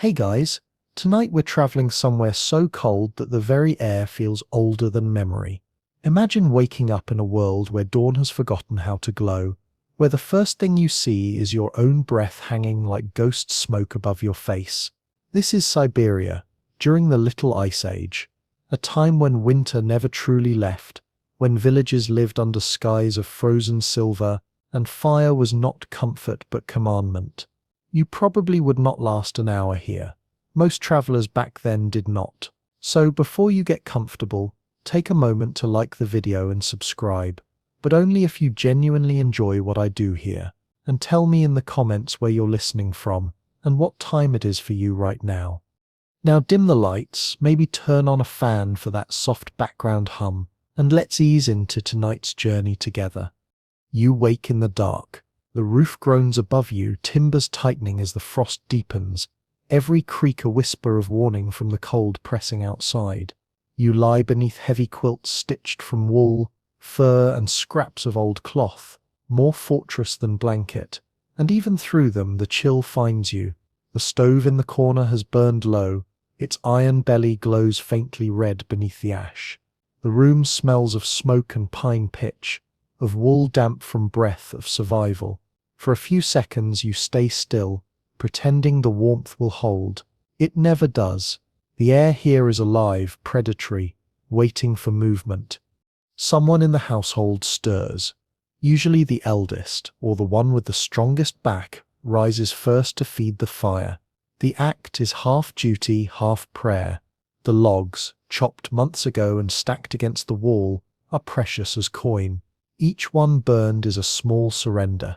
Hey guys, tonight we're traveling somewhere so cold that the very air feels older than memory. Imagine waking up in a world where dawn has forgotten how to glow, where the first thing you see is your own breath hanging like ghost smoke above your face. This is Siberia, during the Little Ice Age, a time when winter never truly left, when villages lived under skies of frozen silver, and fire was not comfort but commandment. You probably would not last an hour here. Most travelers back then did not. So before you get comfortable, take a moment to like the video and subscribe, but only if you genuinely enjoy what I do here. And tell me in the comments where you're listening from and what time it is for you right now. Now dim the lights, maybe turn on a fan for that soft background hum, and let's ease into tonight's journey together. You wake in the dark. The roof groans above you, timbers tightening as the frost deepens, every creak a whisper of warning from the cold pressing outside. You lie beneath heavy quilts stitched from wool, fur, and scraps of old cloth, more fortress than blanket, and even through them the chill finds you. The stove in the corner has burned low, its iron belly glows faintly red beneath the ash. The room smells of smoke and pine pitch, of wool damp from breath of survival. For a few seconds you stay still, pretending the warmth will hold. It never does. The air here is alive, predatory, waiting for movement. Someone in the household stirs. Usually the eldest, or the one with the strongest back, rises first to feed the fire. The act is half duty, half prayer. The logs, chopped months ago and stacked against the wall, are precious as coin. Each one burned is a small surrender.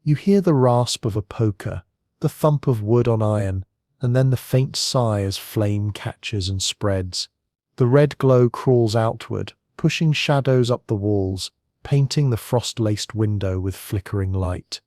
You hear the rasp of a poker, the thump of wood on iron, and then the faint sigh as flame catches and spreads. The red glow crawls outward, pushing shadows up the walls, painting the frost-laced window with flickering light.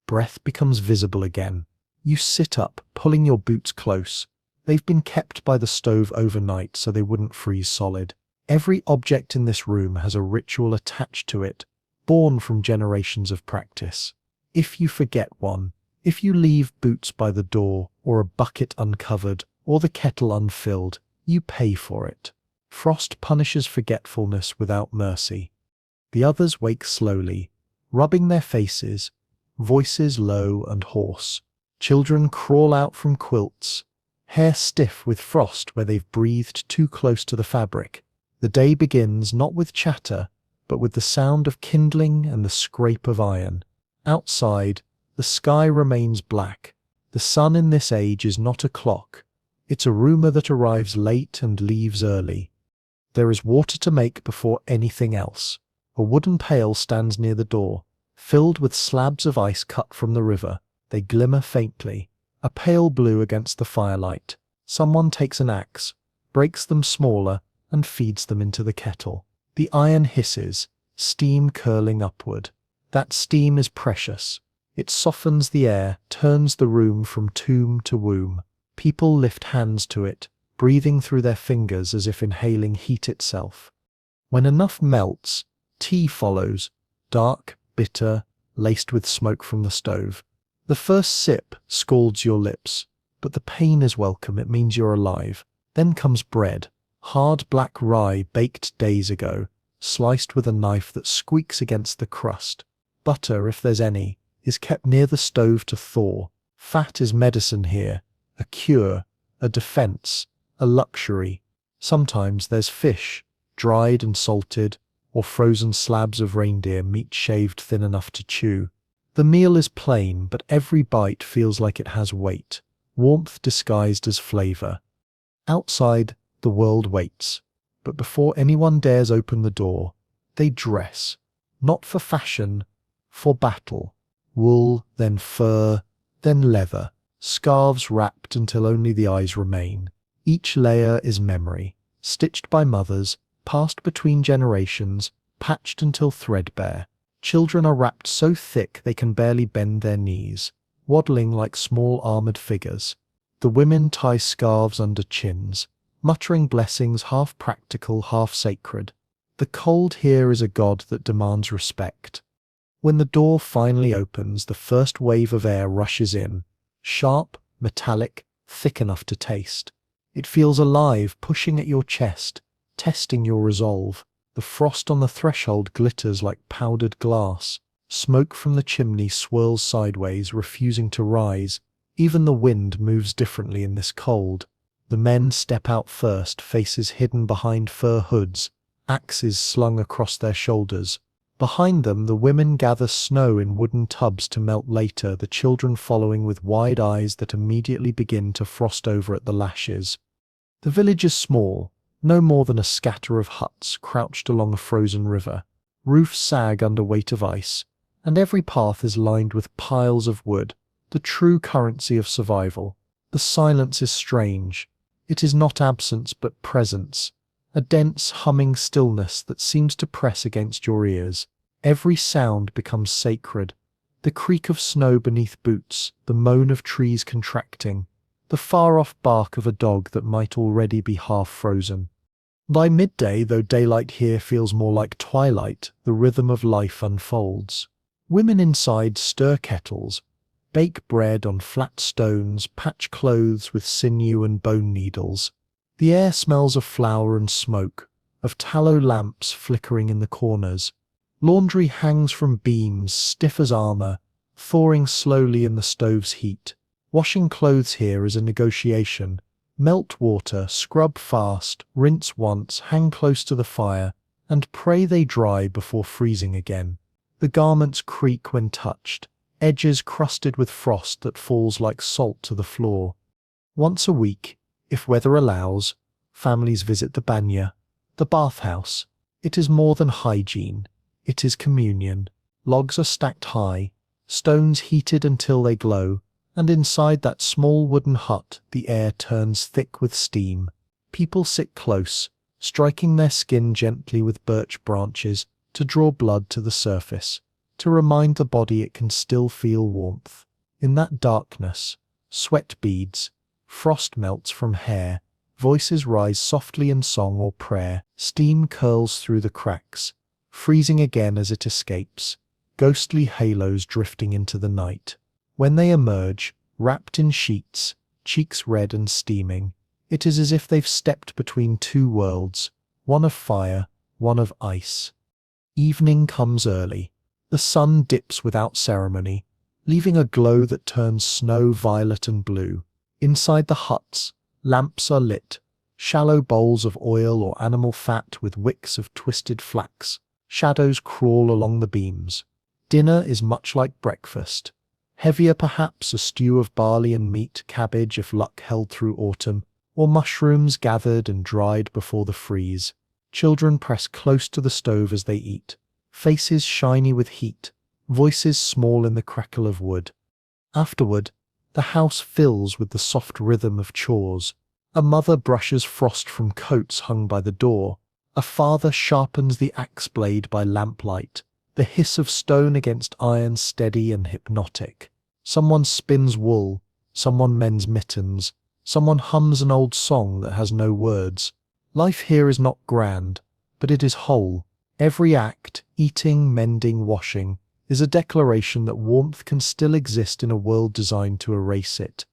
Breath becomes visible again. You sit up, pulling your boots close. They've been kept by the stove overnight so they wouldn't freeze solid. Every object in this room has a ritual attached to it, born from generations of practice. If you forget one, if you leave boots by the door, or a bucket uncovered, or the kettle unfilled, you pay for it. Frost punishes forgetfulness without mercy. The others wake slowly, rubbing their faces, voices low and hoarse. Children crawl out from quilts, hair stiff with frost where they've breathed too close to the fabric. The day begins not with chatter, but with the sound of kindling and the scrape of iron. Outside, the sky remains black. The sun in this age is not a clock. It's a rumor that arrives late and leaves early. There is water to make before anything else. A wooden pail stands near the door, filled with slabs of ice cut from the river. They glimmer faintly, a pale blue against the firelight. Someone takes an axe, breaks them smaller, and feeds them into the kettle. The iron hisses, steam curling upward. That steam is precious. It softens the air, turns the room from tomb to womb. People lift hands to it, breathing through their fingers as if inhaling heat itself. When enough melts, tea follows, dark, bitter, laced with smoke from the stove. The first sip scalds your lips, but the pain is welcome, it means you're alive. Then comes bread, hard black rye baked days ago, sliced with a knife that squeaks against the crust. Butter, if there's any, is kept near the stove to thaw. Fat is medicine here, a cure, a defense, a luxury. Sometimes there's fish, dried and salted, or frozen slabs of reindeer meat shaved thin enough to chew. The meal is plain, but every bite feels like it has weight, warmth disguised as flavor. Outside, the world waits, but before anyone dares open the door, they dress, not for fashion, for battle. Wool, then fur, then leather, scarves wrapped until only the eyes remain. Each layer is memory, stitched by mothers, passed between generations, patched until threadbare. Children are wrapped so thick they can barely bend their knees, waddling like small armored figures. The women tie scarves under chins, muttering blessings half practical, half sacred. The cold here is a god that demands respect. When the door finally opens, the first wave of air rushes in, sharp, metallic, thick enough to taste. It feels alive, pushing at your chest, testing your resolve. The frost on the threshold glitters like powdered glass. Smoke from the chimney swirls sideways, refusing to rise. Even the wind moves differently in this cold. The men step out first, faces hidden behind fur hoods, axes slung across their shoulders. Behind them, the women gather snow in wooden tubs to melt later, the children following with wide eyes that immediately begin to frost over at the lashes. The village is small, no more than a scatter of huts crouched along a frozen river. Roofs sag under weight of ice, and every path is lined with piles of wood, the true currency of survival. The silence is strange. It is not absence but presence, a dense, humming stillness that seems to press against your ears. Every sound becomes sacred. The creak of snow beneath boots, the moan of trees contracting, the far-off bark of a dog that might already be half frozen. By midday, though daylight here feels more like twilight, the rhythm of life unfolds. Women inside stir kettles, bake bread on flat stones, patch clothes with sinew and bone needles. The air smells of flour and smoke, of tallow lamps flickering in the corners. Laundry hangs from beams, stiff as armor, thawing slowly in the stove's heat. Washing clothes here is a negotiation. Melt water, scrub fast, rinse once, hang close to the fire, and pray they dry before freezing again. The garments creak when touched, edges crusted with frost that falls like salt to the floor. Once a week, if weather allows, families visit the banya, the bathhouse. It is more than hygiene. It is communion. Logs are stacked high, stones heated until they glow, and inside that small wooden hut the air turns thick with steam. People sit close, striking their skin gently with birch branches to draw blood to the surface, to remind the body it can still feel warmth. In that darkness, sweat beads, frost melts from hair, voices rise softly in song or prayer, steam curls through the cracks, freezing again as it escapes, ghostly halos drifting into the night. When they emerge, wrapped in sheets, cheeks red and steaming, it is as if they've stepped between two worlds, one of fire, one of ice. Evening comes early. The sun dips without ceremony, leaving a glow that turns snow violet and blue. Inside the huts, lamps are lit, shallow bowls of oil or animal fat with wicks of twisted flax. Shadows crawl along the beams. Dinner is much like breakfast. Heavier perhaps, a stew of barley and meat, cabbage if luck held through autumn, or mushrooms gathered and dried before the freeze. Children press close to the stove as they eat, faces shiny with heat, voices small in the crackle of wood. Afterward, the house fills with the soft rhythm of chores. A mother brushes frost from coats hung by the door. A father sharpens the axe blade by lamplight, the hiss of stone against iron steady and hypnotic. Someone spins wool, someone mends mittens, someone hums an old song that has no words. Life here is not grand, but it is whole. Every act, eating, mending, washing, is a declaration that warmth can still exist in a world designed to erase it.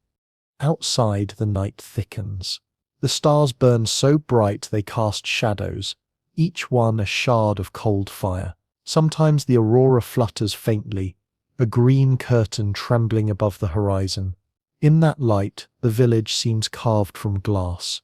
Outside, the night thickens. The stars burn so bright they cast shadows, each one a shard of cold fire. Sometimes the aurora flutters faintly, a green curtain trembling above the horizon. In that light, the village seems carved from glass.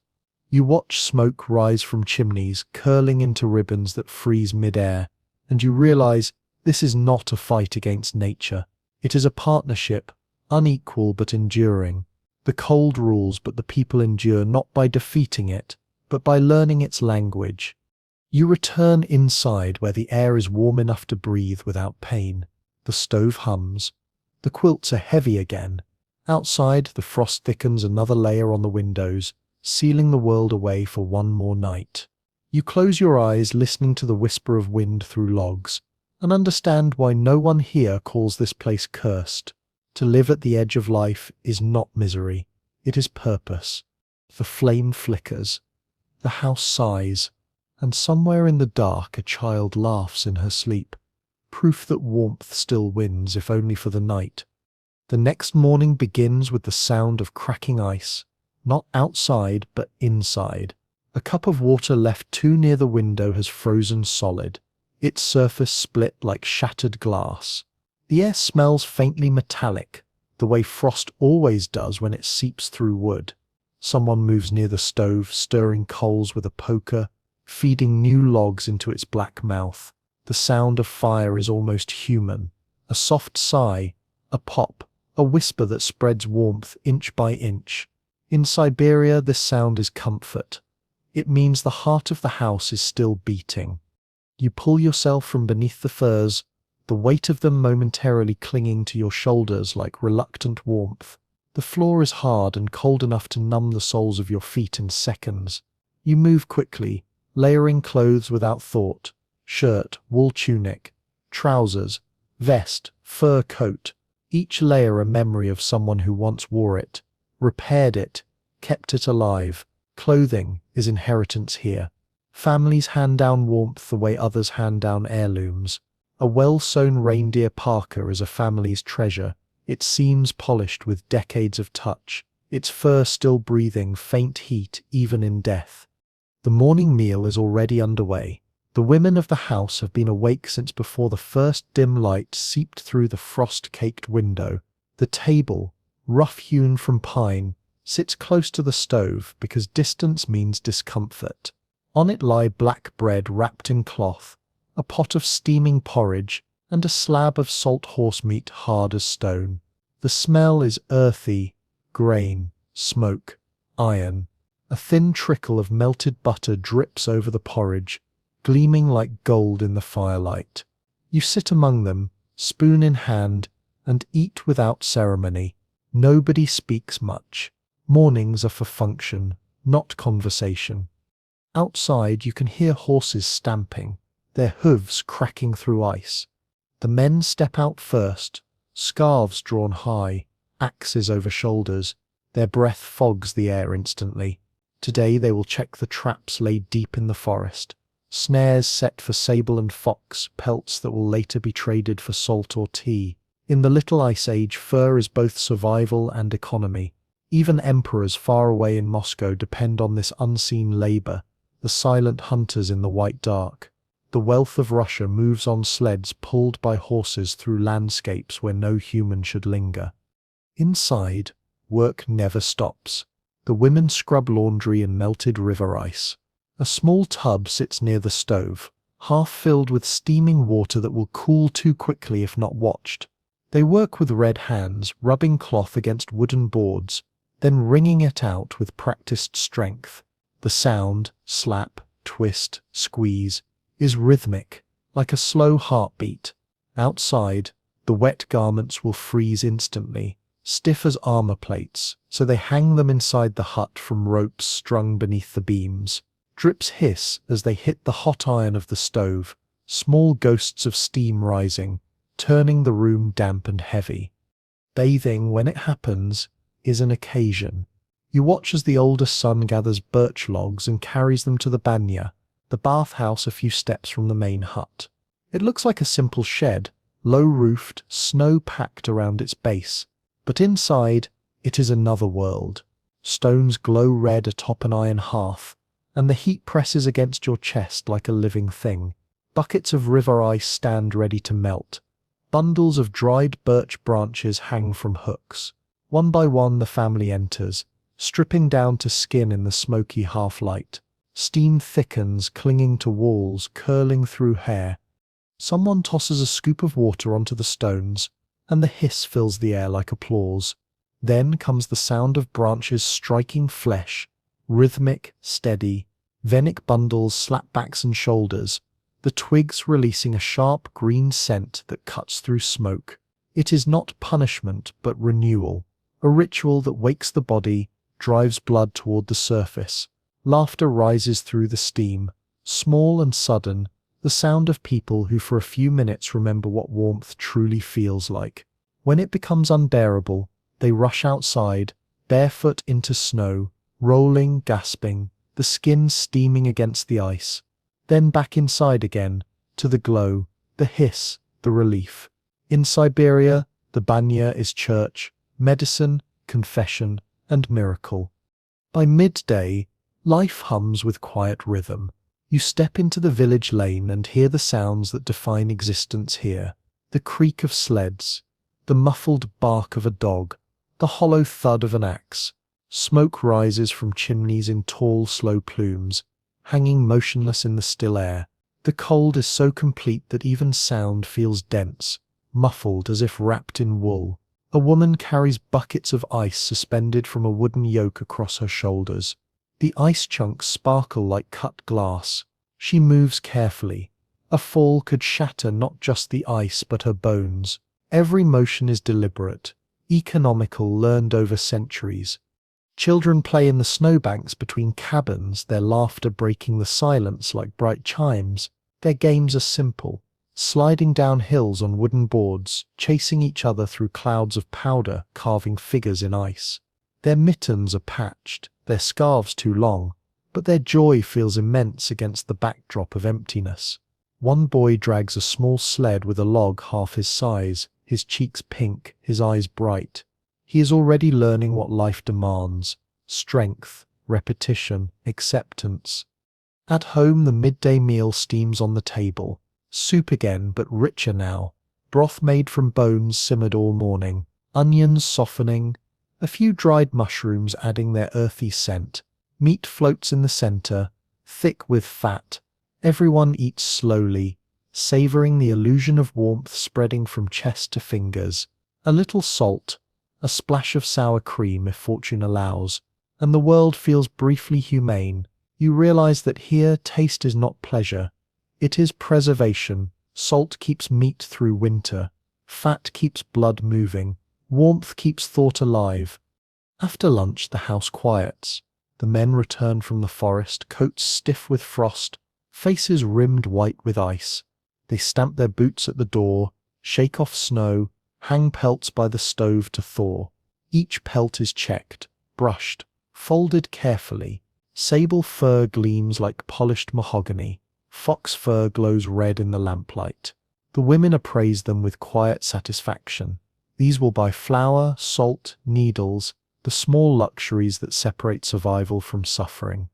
You watch smoke rise from chimneys, curling into ribbons that freeze mid-air, and you realize this is not a fight against nature. It is a partnership, unequal but enduring. The cold rules, but the people endure not by defeating it, but by learning its language. You return inside where the air is warm enough to breathe without pain. The stove hums. The quilts are heavy again. Outside, the frost thickens another layer on the windows, sealing the world away for one more night. You close your eyes, listening to the whisper of wind through logs, and understand why no one here calls this place cursed. To live at the edge of life is not misery, it is purpose. The flame flickers, the house sighs, and somewhere in the dark a child laughs in her sleep, proof that warmth still wins if only for the night. The next morning begins with the sound of cracking ice, not outside but inside. A cup of water left too near the window has frozen solid, its surface split like shattered glass. The air smells faintly metallic, the way frost always does when it seeps through wood. Someone moves near the stove, stirring coals with a poker, feeding new logs into its black mouth. The sound of fire is almost human. A soft sigh, a pop, a whisper that spreads warmth inch by inch. In Siberia, this sound is comfort. It means the heart of the house is still beating. You pull yourself from beneath the furs, the weight of them momentarily clinging to your shoulders like reluctant warmth. The floor is hard and cold enough to numb the soles of your feet in seconds. You move quickly, layering clothes without thought. Shirt, wool tunic, trousers, vest, fur coat. Each layer a memory of someone who once wore it, repaired it, kept it alive. Clothing is inheritance here. Families hand down warmth the way others hand down heirlooms. A well-sewn reindeer parka is a family's treasure, its seams polished with decades of touch, its fur still breathing faint heat even in death. The morning meal is already underway. The women of the house have been awake since before the first dim light seeped through the frost-caked window. The table, rough-hewn from pine, sits close to the stove because distance means discomfort. On it lie black bread wrapped in cloth, a pot of steaming porridge, and a slab of salt horse meat hard as stone. The smell is earthy, grain, smoke, iron. A thin trickle of melted butter drips over the porridge, gleaming like gold in the firelight. You sit among them, spoon in hand, and eat without ceremony. Nobody speaks much. Mornings are for function, not conversation. Outside you can hear horses stamping, their hooves cracking through ice. The men step out first, scarves drawn high, axes over shoulders. Their breath fogs the air instantly. Today they will check the traps laid deep in the forest. Snares set for sable and fox, pelts that will later be traded for salt or tea. In the Little Ice Age, fur is both survival and economy. Even emperors far away in Moscow depend on this unseen labor, the silent hunters in the white dark. The wealth of Russia moves on sleds pulled by horses through landscapes where no human should linger. Inside, work never stops. The women scrub laundry in melted river ice. A small tub sits near the stove, half filled with steaming water that will cool too quickly if not watched. They work with red hands, rubbing cloth against wooden boards, then wringing it out with practiced strength. The sound, slap, twist, squeeze, is rhythmic, like a slow heartbeat. Outside, the wet garments will freeze instantly, stiff as armor plates, so they hang them inside the hut from ropes strung beneath the beams. Drips hiss as they hit the hot iron of the stove, small ghosts of steam rising, turning the room damp and heavy. Bathing, when it happens, is an occasion. You watch as the older son gathers birch logs and carries them to the banya, the bathhouse a few steps from the main hut. It looks like a simple shed, low-roofed, snow-packed around its base, but inside it is another world. Stones glow red atop an iron hearth, and the heat presses against your chest like a living thing. Buckets of river ice stand ready to melt. Bundles of dried birch branches hang from hooks. One by one the family enters, stripping down to skin in the smoky half-light. Steam thickens, clinging to walls, curling through hair. Someone tosses a scoop of water onto the stones, and the hiss fills the air like applause. Then comes the sound of branches striking flesh, rhythmic, steady. Venic bundles slap backs and shoulders, the twigs releasing a sharp green scent that cuts through smoke. It is not punishment, but renewal, a ritual that wakes the body, drives blood toward the surface. Laughter rises through the steam, small and sudden, the sound of people who for a few minutes remember what warmth truly feels like. When it becomes unbearable, they rush outside, barefoot into snow, rolling, gasping, the skin steaming against the ice. Then back inside again, to the glow, the hiss, the relief. In Siberia, The banya is church, medicine, confession, and miracle. By midday, life hums with quiet rhythm. You step into the village lane and hear the sounds that define existence here. The creak of sleds, the muffled bark of a dog, the hollow thud of an axe. Smoke rises from chimneys in tall, slow plumes, hanging motionless in the still air. The cold is so complete that even sound feels dense, muffled as if wrapped in wool. A woman carries buckets of ice suspended from a wooden yoke across her shoulders. The ice chunks sparkle like cut glass. She moves carefully. A fall could shatter not just the ice but her bones. Every motion is deliberate, economical, learned over centuries. Children play in the snowbanks between cabins, their laughter breaking the silence like bright chimes. Their games are simple, sliding down hills on wooden boards, chasing each other through clouds of powder, carving figures in ice. Their mittens are patched, their scarves too long, but their joy feels immense against the backdrop of emptiness. One boy drags a small sled with a log half his size, his cheeks pink, his eyes bright. He is already learning what life demands: strength, repetition, acceptance. At home, the midday meal steams on the table. Soup again, but richer now. Broth made from bones simmered all morning. Onions softening. A few dried mushrooms adding their earthy scent. Meat floats in the center, thick with fat. Everyone eats slowly, savoring the illusion of warmth spreading from chest to fingers. A little salt, a splash of sour cream if fortune allows, and the world feels briefly humane. You realize that here taste is not pleasure, it is preservation. Salt keeps meat through winter, fat keeps blood moving, warmth keeps thought alive. After lunch the house quiets. The men return from the forest, coats stiff with frost, faces rimmed white with ice. They stamp their boots at the door, shake off snow, hang pelts by the stove to thaw. Each pelt is checked, brushed, folded carefully. Sable fur gleams like polished mahogany. Fox fur glows red in the lamplight. The women appraise them with quiet satisfaction. These will buy flour, salt, needles, the small luxuries that separate survival from suffering.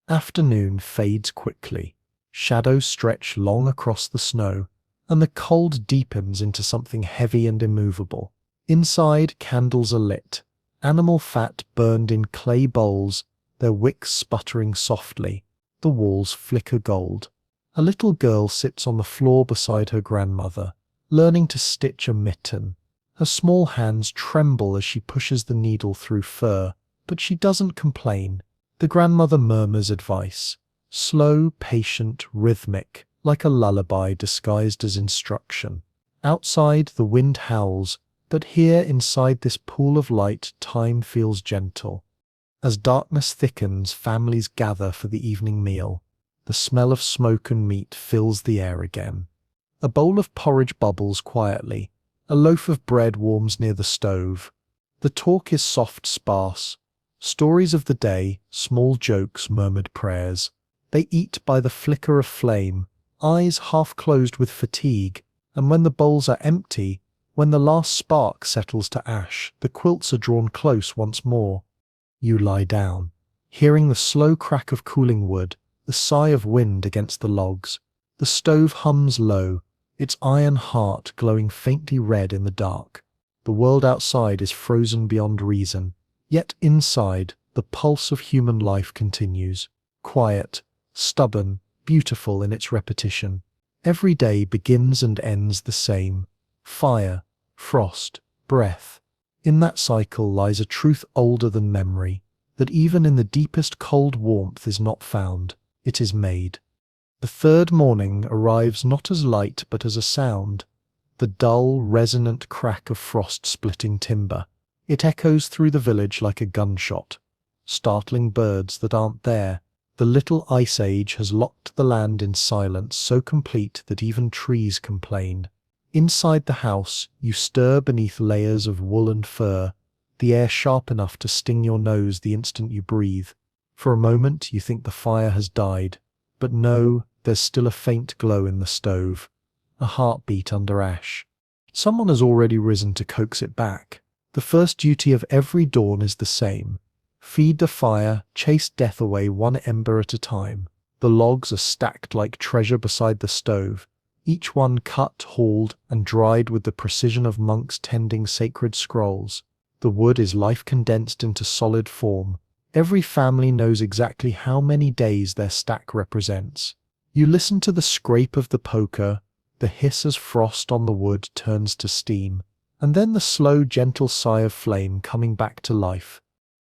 Afternoon fades quickly. Shadows stretch long across the snow, and the cold deepens into something heavy and immovable. Inside, candles are lit. Animal fat burned in clay bowls, their wicks sputtering softly. The walls flicker gold. A little girl sits on the floor beside her grandmother, learning to stitch a mitten. Her small hands tremble as she pushes the needle through fur, but she doesn't complain. The grandmother murmurs advice, slow, patient, rhythmic, like a lullaby disguised as instruction. Outside, the wind howls, but here inside this pool of light, time feels gentle. As darkness thickens, families gather for the evening meal. The smell of smoke and meat fills the air again. A bowl of porridge bubbles quietly. A loaf of bread warms near the stove. The talk is soft, sparse. Stories of the day, small jokes, murmured prayers. They eat by the flicker of flame, eyes half closed with fatigue, and when the bowls are empty, when the last spark settles to ash, the quilts are drawn close once more. You lie down, hearing the slow crack of cooling wood, the sigh of wind against the logs. The stove hums low, its iron heart glowing faintly red in the dark. The world outside is frozen beyond reason, yet inside, the pulse of human life continues, quiet, stubborn, beautiful in its repetition. Every day begins and ends the same. Fire, frost, breath. In that cycle lies a truth older than memory, that even in the deepest cold warmth is not found, it is made. The third morning arrives not as light but as a sound, the dull, resonant crack of frost-splitting timber. It echoes through the village like a gunshot, startling birds that aren't there. The little ice age has locked the land in silence so complete that even trees complain. Inside the house, you stir beneath layers of wool and fur, the air sharp enough to sting your nose the instant you breathe. For a moment, you think the fire has died, but no, there's still a faint glow in the stove, a heartbeat under ash. Someone has already risen to coax it back. The first duty of every dawn is the same. Feed the fire, chase death away one ember at a time. The logs are stacked like treasure beside the stove, each one cut, hauled, and dried with the precision of monks tending sacred scrolls. The wood is life condensed into solid form. Every family knows exactly how many days their stack represents. You listen to the scrape of the poker, the hiss as frost on the wood turns to steam, and then the slow, gentle sigh of flame coming back to life.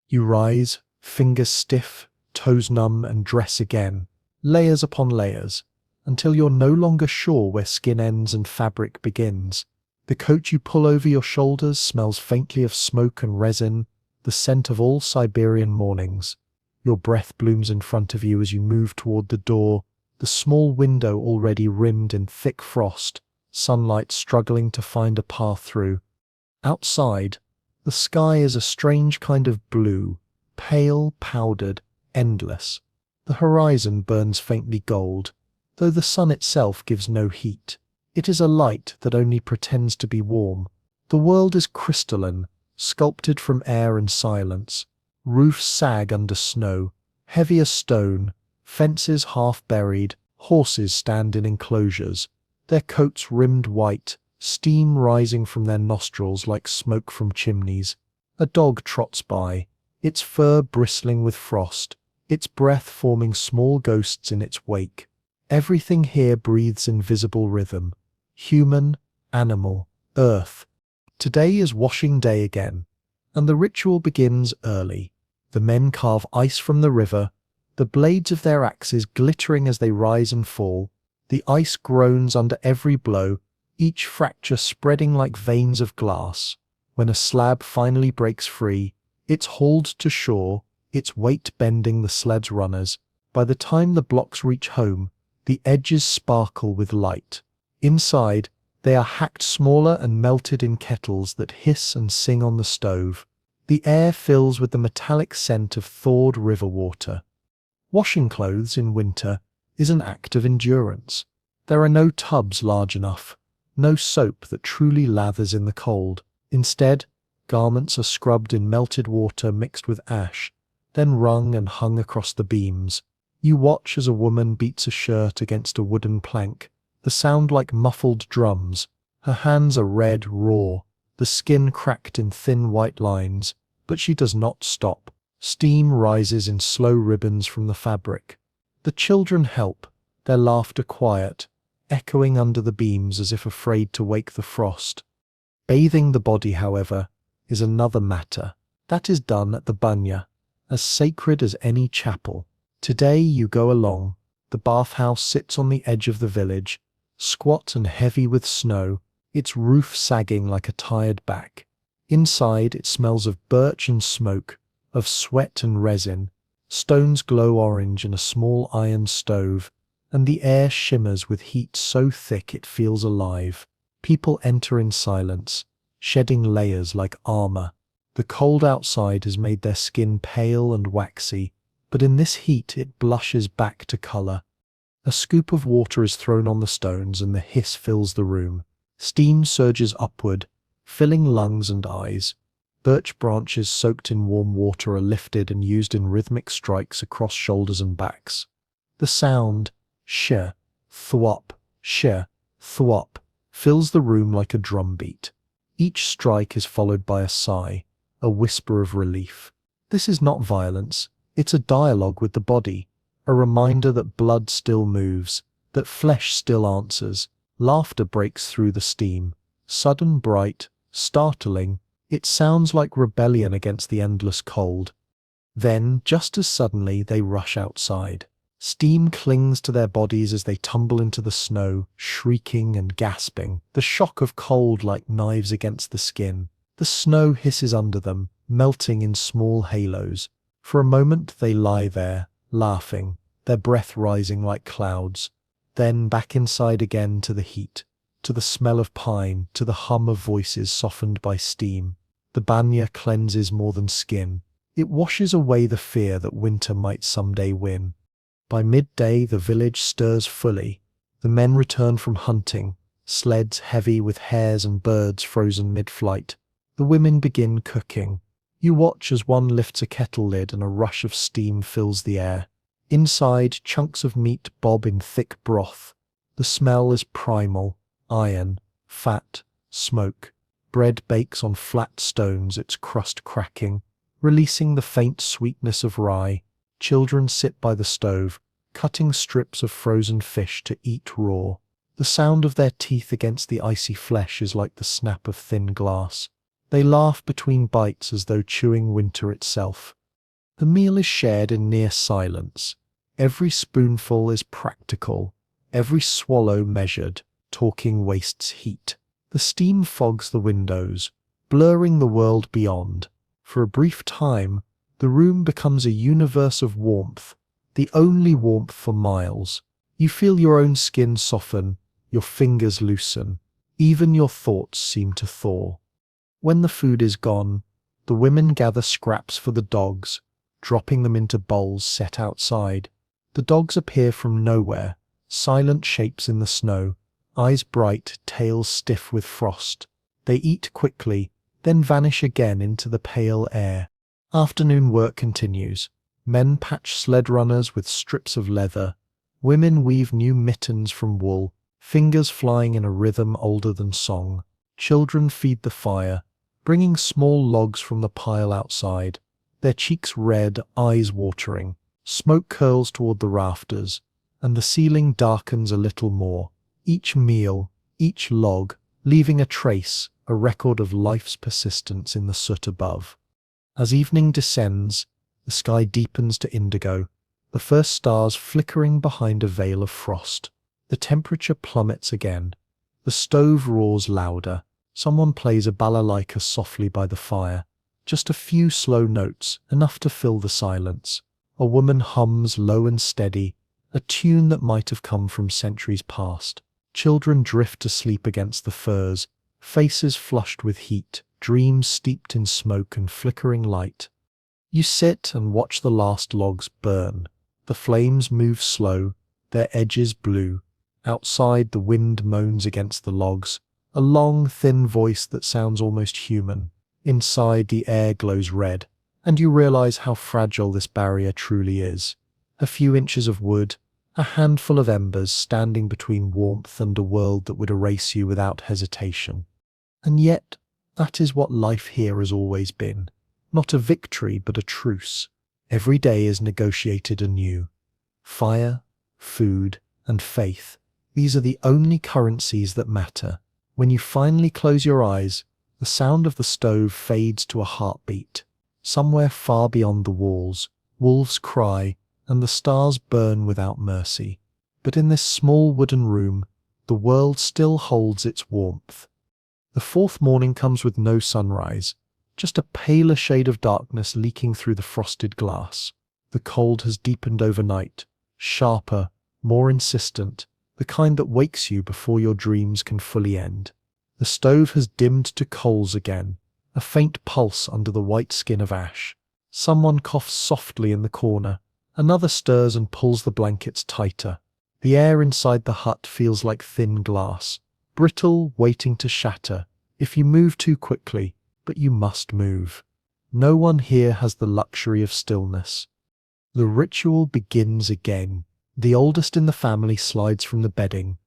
You rise, fingers stiff, toes numb, and dress again, layers upon layers, until you're no longer sure where skin ends and fabric begins. The coat you pull over your shoulders smells faintly of smoke and resin, the scent of all Siberian mornings. Your breath blooms in front of you as you move toward the door, the small window already rimmed in thick frost, sunlight struggling to find a path through. Outside, the sky is a strange kind of blue, pale, powdered, endless. The horizon burns faintly gold, though the sun itself gives no heat. It is a light that only pretends to be warm. The world is crystalline, sculpted from air and silence. Roofs sag under snow, heavy as stone, fences half buried, horses stand in enclosures, their coats rimmed white, steam rising from their nostrils like smoke from chimneys. A dog trots by, its fur bristling with frost, its breath forming small ghosts in its wake. Everything here breathes invisible rhythm. Human, animal, earth. Today is washing day again, and the ritual begins early. The men carve ice from the river, the blades of their axes glittering as they rise and fall. The ice groans under every blow, each fracture spreading like veins of glass. When a slab finally breaks free, it's hauled to shore, its weight bending the sled's runners. By the time the blocks reach home, the edges sparkle with light. Inside, they are hacked smaller and melted in kettles that hiss and sing on the stove. The air fills with the metallic scent of thawed river water. Washing clothes in winter is an act of endurance. There are no tubs large enough, no soap that truly lathers in the cold. Instead, garments are scrubbed in melted water mixed with ash, then wrung and hung across the beams. You watch as a woman beats a shirt against a wooden plank, the sound like muffled drums. Her hands are red, raw, the skin cracked in thin white lines, but she does not stop. Steam rises in slow ribbons from the fabric. The children help, their laughter quiet, echoing under the beams as if afraid to wake the frost. Bathing the body, however, is another matter. That is done at the banya, as sacred as any chapel. Today you go along. The bathhouse sits on the edge of the village, squat and heavy with snow, its roof sagging like a tired back. Inside it smells of birch and smoke, of sweat and resin. Stones glow orange in a small iron stove, and the air shimmers with heat so thick it feels alive. People enter in silence, shedding layers like armor. The cold outside has made their skin pale and waxy, but in this heat it blushes back to color. A scoop of water is thrown on the stones and the hiss fills the room. Steam surges upward, filling lungs and eyes. Birch branches soaked in warm water are lifted and used in rhythmic strikes across shoulders and backs. The sound, sh, thwop, sh, thwop, fills the room like a drumbeat. Each strike is followed by a sigh, a whisper of relief. This is not violence, it's a dialogue with the body, a reminder that blood still moves, that flesh still answers. Laughter breaks through the steam, sudden, bright, startling. It sounds like rebellion against the endless cold. Then, just as suddenly, they rush outside. Steam clings to their bodies as they tumble into the snow, shrieking and gasping, the shock of cold like knives against the skin. The snow hisses under them, melting in small halos. For a moment they lie there, laughing, their breath rising like clouds. Then back inside again to the heat, to the smell of pine, to the hum of voices softened by steam. The banya cleanses more than skin. It washes away the fear that winter might someday win. By midday the village stirs fully. The men return from hunting, sleds heavy with hares and birds frozen mid-flight. The women begin cooking. You watch as one lifts a kettle lid and a rush of steam fills the air. Inside, chunks of meat bob in thick broth. The smell is primal: iron, fat, smoke. Bread bakes on flat stones, its crust cracking, releasing the faint sweetness of rye. Children sit by the stove, cutting strips of frozen fish to eat raw. The sound of their teeth against the icy flesh is like the snap of thin glass. They laugh between bites as though chewing winter itself. The meal is shared in near silence. Every spoonful is practical, every swallow measured. Talking wastes heat. The steam fogs the windows, blurring the world beyond. For a brief time, the room becomes a universe of warmth, the only warmth for miles. You feel your own skin soften, your fingers loosen, even your thoughts seem to thaw. When the food is gone, the women gather scraps for the dogs, dropping them into bowls set outside. The dogs appear from nowhere, silent shapes in the snow, eyes bright, tails stiff with frost. They eat quickly, then vanish again into the pale air. Afternoon work continues. Men patch sled runners with strips of leather. Women weave new mittens from wool, fingers flying in a rhythm older than song. Children feed the fire, bringing small logs from the pile outside, their cheeks red, eyes watering. Smoke curls toward the rafters, and the ceiling darkens a little more. Each meal, each log, leaving a trace, a record of life's persistence in the soot above. As evening descends, the sky deepens to indigo, the first stars flickering behind a veil of frost. The temperature plummets again. The stove roars louder. Someone plays a balalaika softly by the fire. Just a few slow notes, enough to fill the silence. A woman hums low and steady, a tune that might have come from centuries past. Children drift to sleep against the furs, faces flushed with heat, dreams steeped in smoke and flickering light. You sit and watch the last logs burn. The flames move slow, their edges blue. Outside, the wind moans against the logs, a long, thin voice that sounds almost human. Inside, the air glows red, and you realize how fragile this barrier truly is. A few inches of wood, a handful of embers standing between warmth and a world that would erase you without hesitation. And yet, that is what life here has always been. Not a victory, but a truce. Every day is negotiated anew. Fire, food, and faith. These are the only currencies that matter. When you finally close your eyes, the sound of the stove fades to a heartbeat. Somewhere far beyond the walls, wolves cry, and the stars burn without mercy. But in this small wooden room, the world still holds its warmth. The fourth morning comes with no sunrise, just a paler shade of darkness leaking through the frosted glass. The cold has deepened overnight, sharper, more insistent, the kind that wakes you before your dreams can fully end. The stove has dimmed to coals again, a faint pulse under the white skin of ash. Someone coughs softly in the corner. Another stirs and pulls the blankets tighter. The air inside the hut feels like thin glass, brittle, waiting to shatter if you move too quickly, but you must move. No one here has the luxury of stillness. The ritual begins again. The oldest in the family slides from the bedding,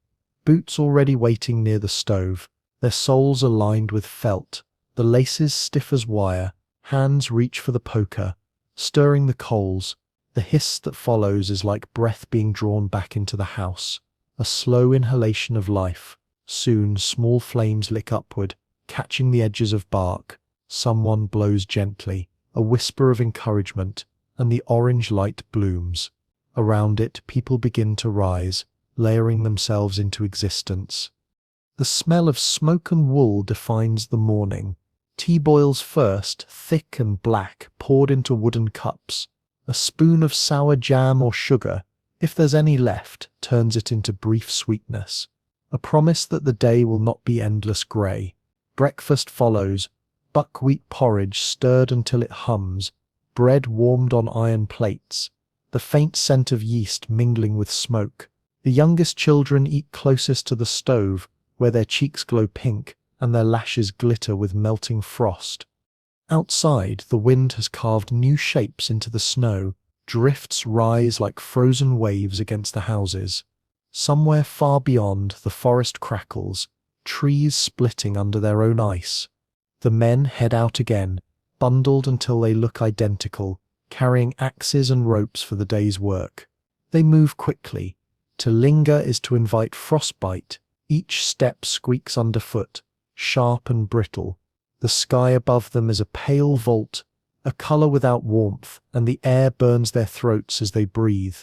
boots already waiting near the stove, their soles aligned with felt, the laces stiff as wire. Hands reach for the poker, stirring the coals. The hiss that follows is like breath being drawn back into the house, a slow inhalation of life. Soon, small flames lick upward, catching the edges of bark. Someone blows gently, a whisper of encouragement, and the orange light blooms. Around it, people begin to rise, layering themselves into existence. The smell of smoke and wool defines the morning. Tea boils first, thick and black, poured into wooden cups. A spoon of sour jam or sugar, if there's any left, turns it into brief sweetness. A promise that the day will not be endless grey. Breakfast follows, buckwheat porridge stirred until it hums, bread warmed on iron plates, the faint scent of yeast mingling with smoke. The youngest children eat closest to the stove, where their cheeks glow pink and their lashes glitter with melting frost. Outside, the wind has carved new shapes into the snow. Drifts rise like frozen waves against the houses. Somewhere far beyond, the forest crackles, trees splitting under their own ice. The men head out again, bundled until they look identical, carrying axes and ropes for the day's work. They move quickly. To linger is to invite frostbite. Each step squeaks underfoot, sharp and brittle. The sky above them is a pale vault, a color without warmth, and the air burns their throats as they breathe.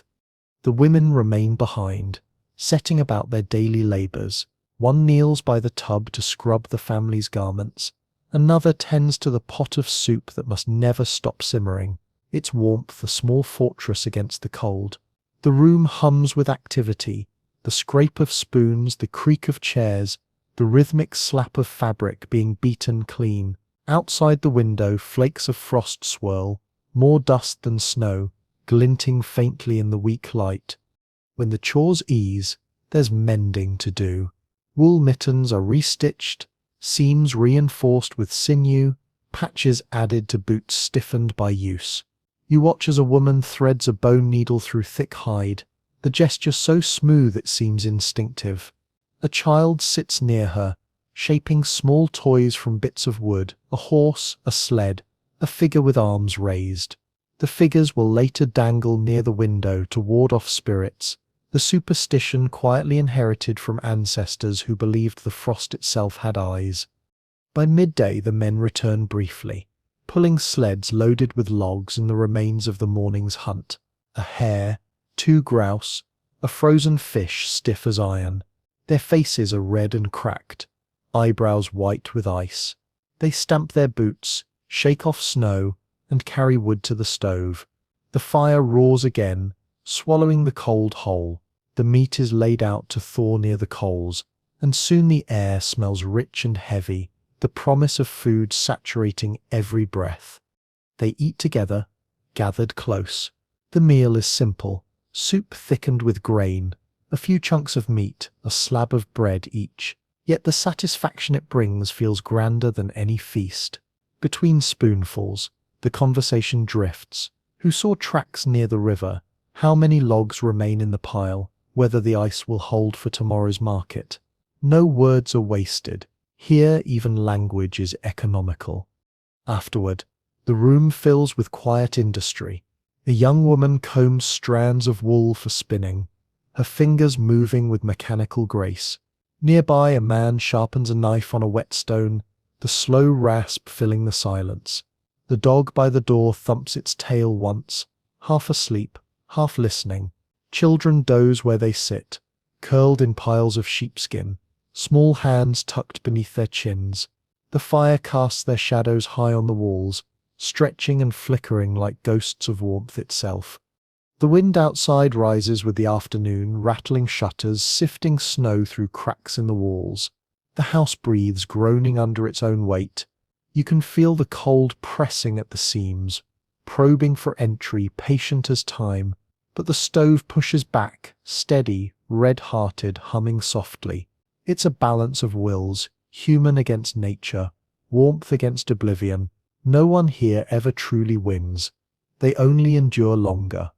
The women remain behind, setting about their daily labors. One kneels by the tub to scrub the family's garments. Another tends to the pot of soup that must never stop simmering, its warmth a small fortress against the cold. The room hums with activity, the scrape of spoons, the creak of chairs, the rhythmic slap of fabric being beaten clean. Outside the window, flakes of frost swirl, more dust than snow, glinting faintly in the weak light. When the chores ease, there's mending to do. Wool mittens are restitched, seams reinforced with sinew, patches added to boots stiffened by use. You watch as a woman threads a bone needle through thick hide, the gesture so smooth it seems instinctive. A child sits near her, shaping small toys from bits of wood, a horse, a sled, a figure with arms raised. The figures will later dangle near the window to ward off spirits, the superstition quietly inherited from ancestors who believed the frost itself had eyes. By midday the men return briefly, pulling sleds loaded with logs and the remains of the morning's hunt. A hare, 2 grouse, a frozen fish stiff as iron. Their faces are red and cracked, eyebrows white with ice. They stamp their boots, shake off snow, and carry wood to the stove. The fire roars again, swallowing the cold whole. The meat is laid out to thaw near the coals, and soon the air smells rich and heavy, the promise of food saturating every breath. They eat together, gathered close. The meal is simple, soup thickened with grain, a few chunks of meat, a slab of bread each. Yet the satisfaction it brings feels grander than any feast. Between spoonfuls, the conversation drifts. Who saw tracks near the river? How many logs remain in the pile? Whether the ice will hold for tomorrow's market? No words are wasted. Here even language is economical. Afterward, the room fills with quiet industry. A young woman combs strands of wool for spinning, her fingers moving with mechanical grace. Nearby, a man sharpens a knife on a whetstone, the slow rasp filling the silence. The dog by the door thumps its tail once, half asleep, half listening. Children doze where they sit, curled in piles of sheepskin, small hands tucked beneath their chins. The fire casts their shadows high on the walls, stretching and flickering like ghosts of warmth itself. The wind outside rises with the afternoon, rattling shutters, sifting snow through cracks in the walls. The house breathes, groaning under its own weight. You can feel the cold pressing at the seams, probing for entry, patient as time. But the stove pushes back, steady, red-hearted, humming softly. It's a balance of wills, human against nature, warmth against oblivion. No one here ever truly wins. They only endure longer.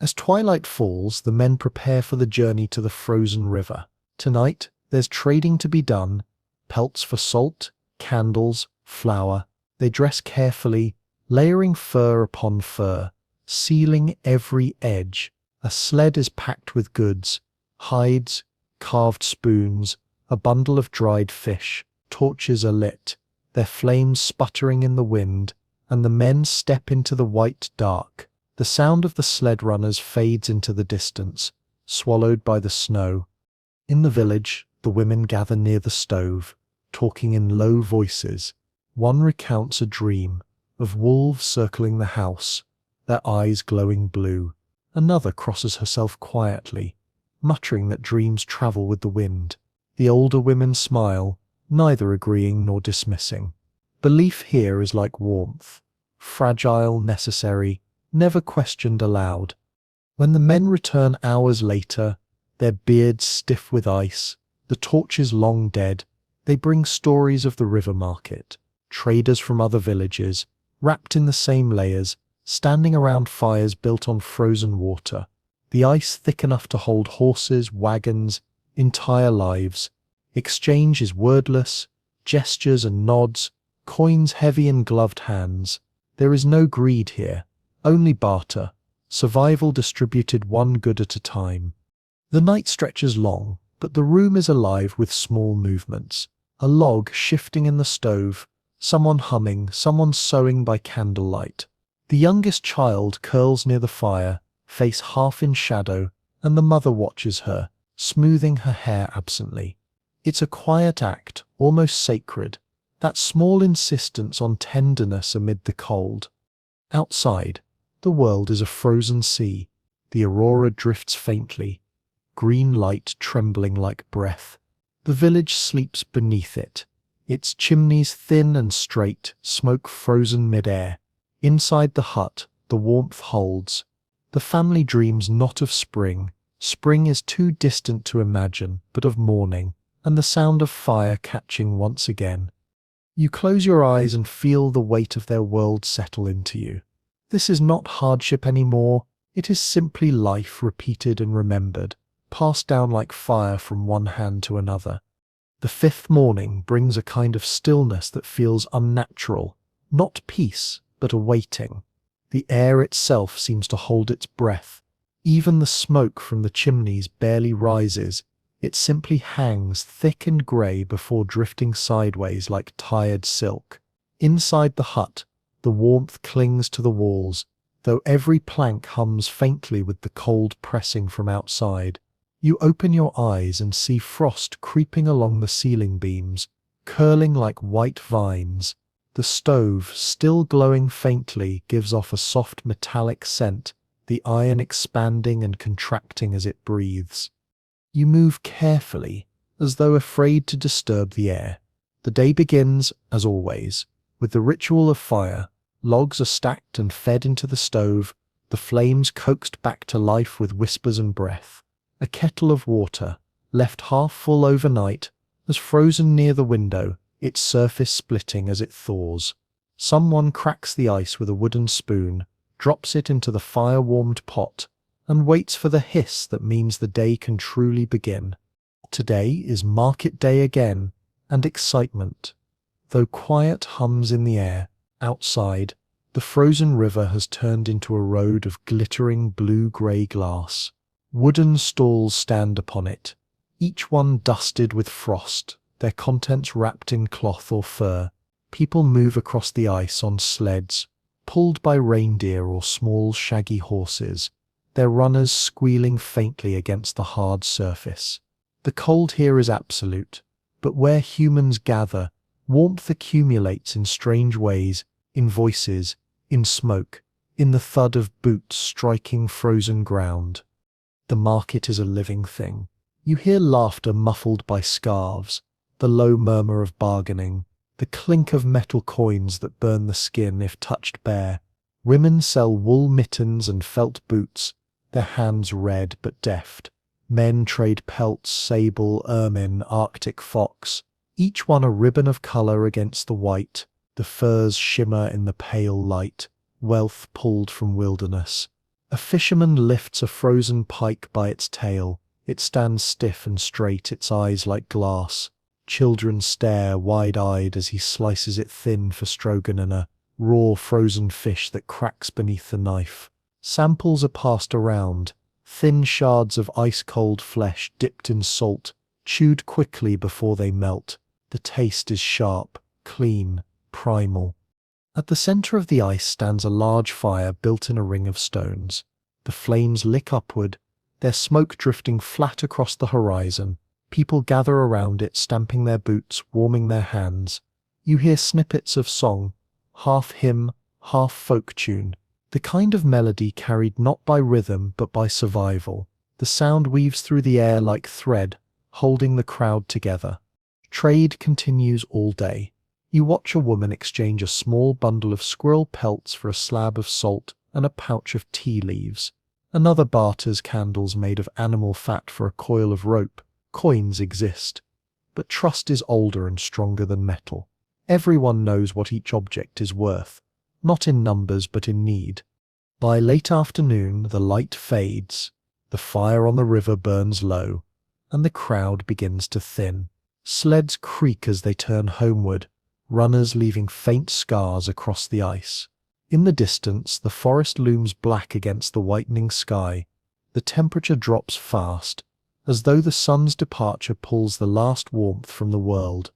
As twilight falls, the men prepare for the journey to the frozen river. Tonight, there's trading to be done, pelts for salt, candles, flour. They dress carefully, layering fur upon fur, sealing every edge. A sled is packed with goods, hides, carved spoons, a bundle of dried fish. Torches are lit, their flames sputtering in the wind, and the men step into the white dark. The sound of the sled runners fades into the distance, swallowed by the snow. In the village, the women gather near the stove, talking in low voices. One recounts a dream of wolves circling the house, their eyes glowing blue. Another crosses herself quietly, muttering that dreams travel with the wind. The older women smile, neither agreeing nor dismissing. Belief here is like warmth, fragile, necessary, never questioned aloud. When the men return hours later, their beards stiff with ice, the The torches long dead, they bring stories of the river market, traders from other villages, wrapped in the same layers, standing around fires built on frozen water, the ice thick enough to hold horses, wagons, entire lives. Exchange is wordless, gestures and nods, coins heavy in gloved hands. There is no greed here, only barter, survival distributed one good at a time. The night stretches long, but the room is alive with small movements. A log shifting in the stove, someone humming, someone sewing by candlelight. The youngest child curls near the fire, face half in shadow, and the mother watches her, smoothing her hair absently. It's a quiet act, almost sacred, that small insistence on tenderness amid the cold. Outside, the world is a frozen sea. The aurora drifts faintly, green light trembling like breath. The village sleeps beneath it, its chimneys thin and straight, smoke frozen mid-air. Inside the hut, the warmth holds. The family dreams not of spring. Spring is too distant to imagine, but of morning, and the sound of fire catching once again. You close your eyes and feel the weight of their world settle into you. This is not hardship anymore, it is simply life repeated and remembered, passed down like fire from one hand to another. The fifth morning brings a kind of stillness that feels unnatural, not peace, but a waiting. The air itself seems to hold its breath. Even the smoke from the chimneys barely rises. It simply hangs thick and grey before drifting sideways like tired silk. Inside the hut, the warmth clings to the walls, though every plank hums faintly with the cold pressing from outside. You open your eyes and see frost creeping along the ceiling beams, curling like white vines. The stove, still glowing faintly, gives off a soft metallic scent, the iron expanding and contracting as it breathes. You move carefully, as though afraid to disturb the air. The day begins, as always, with the ritual of fire. Logs are stacked and fed into the stove, the flames coaxed back to life with whispers and breath. A kettle of water, left half full overnight, has frozen near the window, its surface splitting as it thaws. Someone cracks the ice with a wooden spoon, drops it into the fire-warmed pot, and waits for the hiss that means the day can truly begin. Today is market day again, and excitement. Though quiet hums in the air, outside, the frozen river has turned into a road of glittering blue-grey glass. Wooden stalls stand upon it, each one dusted with frost, their contents wrapped in cloth or fur. People move across the ice on sleds, pulled by reindeer or small shaggy horses, their runners squealing faintly against the hard surface. The cold here is absolute, but where humans gather, warmth accumulates in strange ways, in voices, in smoke, in the thud of boots striking frozen ground. The market is a living thing. You hear laughter muffled by scarves, the low murmur of bargaining, the clink of metal coins that burn the skin if touched bare. Women sell wool mittens and felt boots, their hands red but deft. Men trade pelts, sable, ermine, arctic fox, each one a ribbon of colour against the white. The furs shimmer in the pale light, wealth pulled from wilderness. A fisherman lifts a frozen pike by its tail. It stands stiff and straight, its eyes like glass. Children stare wide-eyed as he slices it thin for stroganoff, a raw frozen fish that cracks beneath the knife. Samples are passed around, thin shards of ice-cold flesh dipped in salt, chewed quickly before they melt. The taste is sharp, clean, primal. At the center of the ice stands a large fire built in a ring of stones. The flames lick upward, their smoke drifting flat across the horizon. People gather around it, stamping their boots, warming their hands. You hear snippets of song, half hymn, half folk tune, the kind of melody carried not by rhythm but by survival. The sound weaves through the air like thread, holding the crowd together. Trade continues all day. You watch a woman exchange a small bundle of squirrel pelts for a slab of salt and a pouch of tea leaves. Another barters candles made of animal fat for a coil of rope. Coins exist, but trust is older and stronger than metal. Everyone knows what each object is worth, not in numbers but in need. By late afternoon, the light fades, the fire on the river burns low, and the crowd begins to thin. Sleds creak as they turn homeward, runners leaving faint scars across the ice. In the distance, the forest looms black against the whitening sky. The temperature drops fast, as though the sun's departure pulls the last warmth from the world.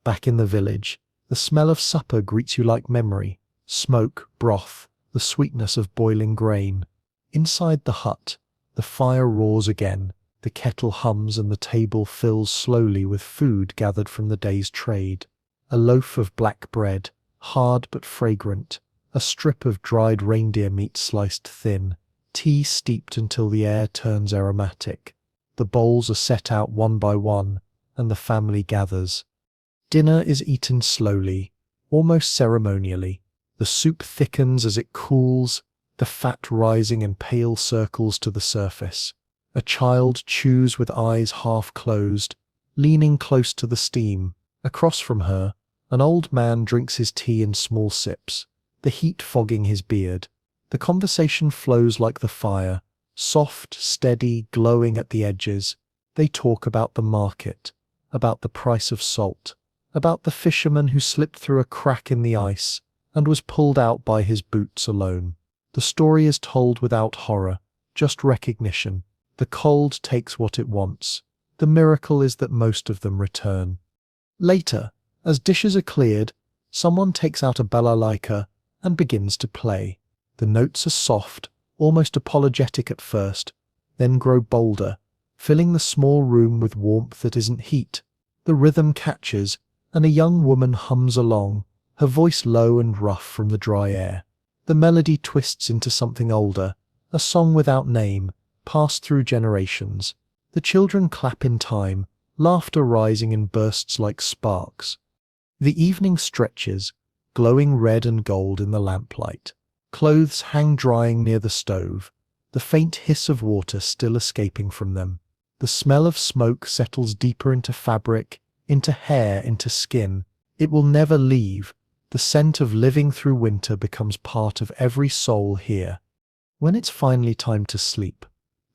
Back in the village, the smell of supper greets you like memory. Smoke, broth, the sweetness of boiling grain. Inside the hut, the fire roars again, the kettle hums and the table fills slowly with food gathered from the day's trade. A loaf of black bread, hard but fragrant, a strip of dried reindeer meat sliced thin, tea steeped until the air turns aromatic. The bowls are set out one by one, and the family gathers. Dinner is eaten slowly, almost ceremonially. The soup thickens as it cools, the fat rising in pale circles to the surface. A child chews with eyes half closed, leaning close to the steam. Across from her, an old man drinks his tea in small sips, the heat fogging his beard. The conversation flows like the fire, soft, steady, glowing at the edges. They talk about the market, about the price of salt, about the fisherman who slipped through a crack in the ice and was pulled out by his boots alone. The story is told without horror, just recognition. The cold takes what it wants. The miracle is that most of them return. Later, as dishes are cleared, someone takes out a balalaika and begins to play. The notes are soft, almost apologetic at first, then grow bolder, filling the small room with warmth that isn't heat. The rhythm catches, and a young woman hums along, her voice low and rough from the dry air. The melody twists into something older, a song without name, passed through generations. The children clap in time, laughter rising in bursts like sparks. The evening stretches, glowing red and gold in the lamplight. Clothes hang drying near the stove, the faint hiss of water still escaping from them. The smell of smoke settles deeper into fabric, into hair, into skin. It will never leave. The scent of living through winter becomes part of every soul here. When it's finally time to sleep,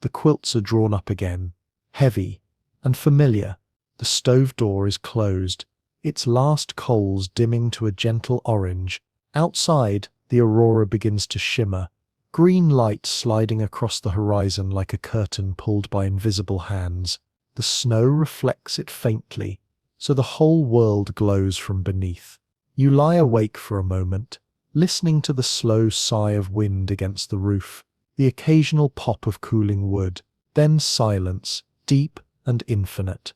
the quilts are drawn up again, heavy and familiar. The stove door is closed, its last coals dimming to a gentle orange. Outside, the aurora begins to shimmer, green light sliding across the horizon like a curtain pulled by invisible hands. The snow reflects it faintly, so the whole world glows from beneath. You lie awake for a moment, listening to the slow sigh of wind against the roof, the occasional pop of cooling wood, then silence, deep and infinite.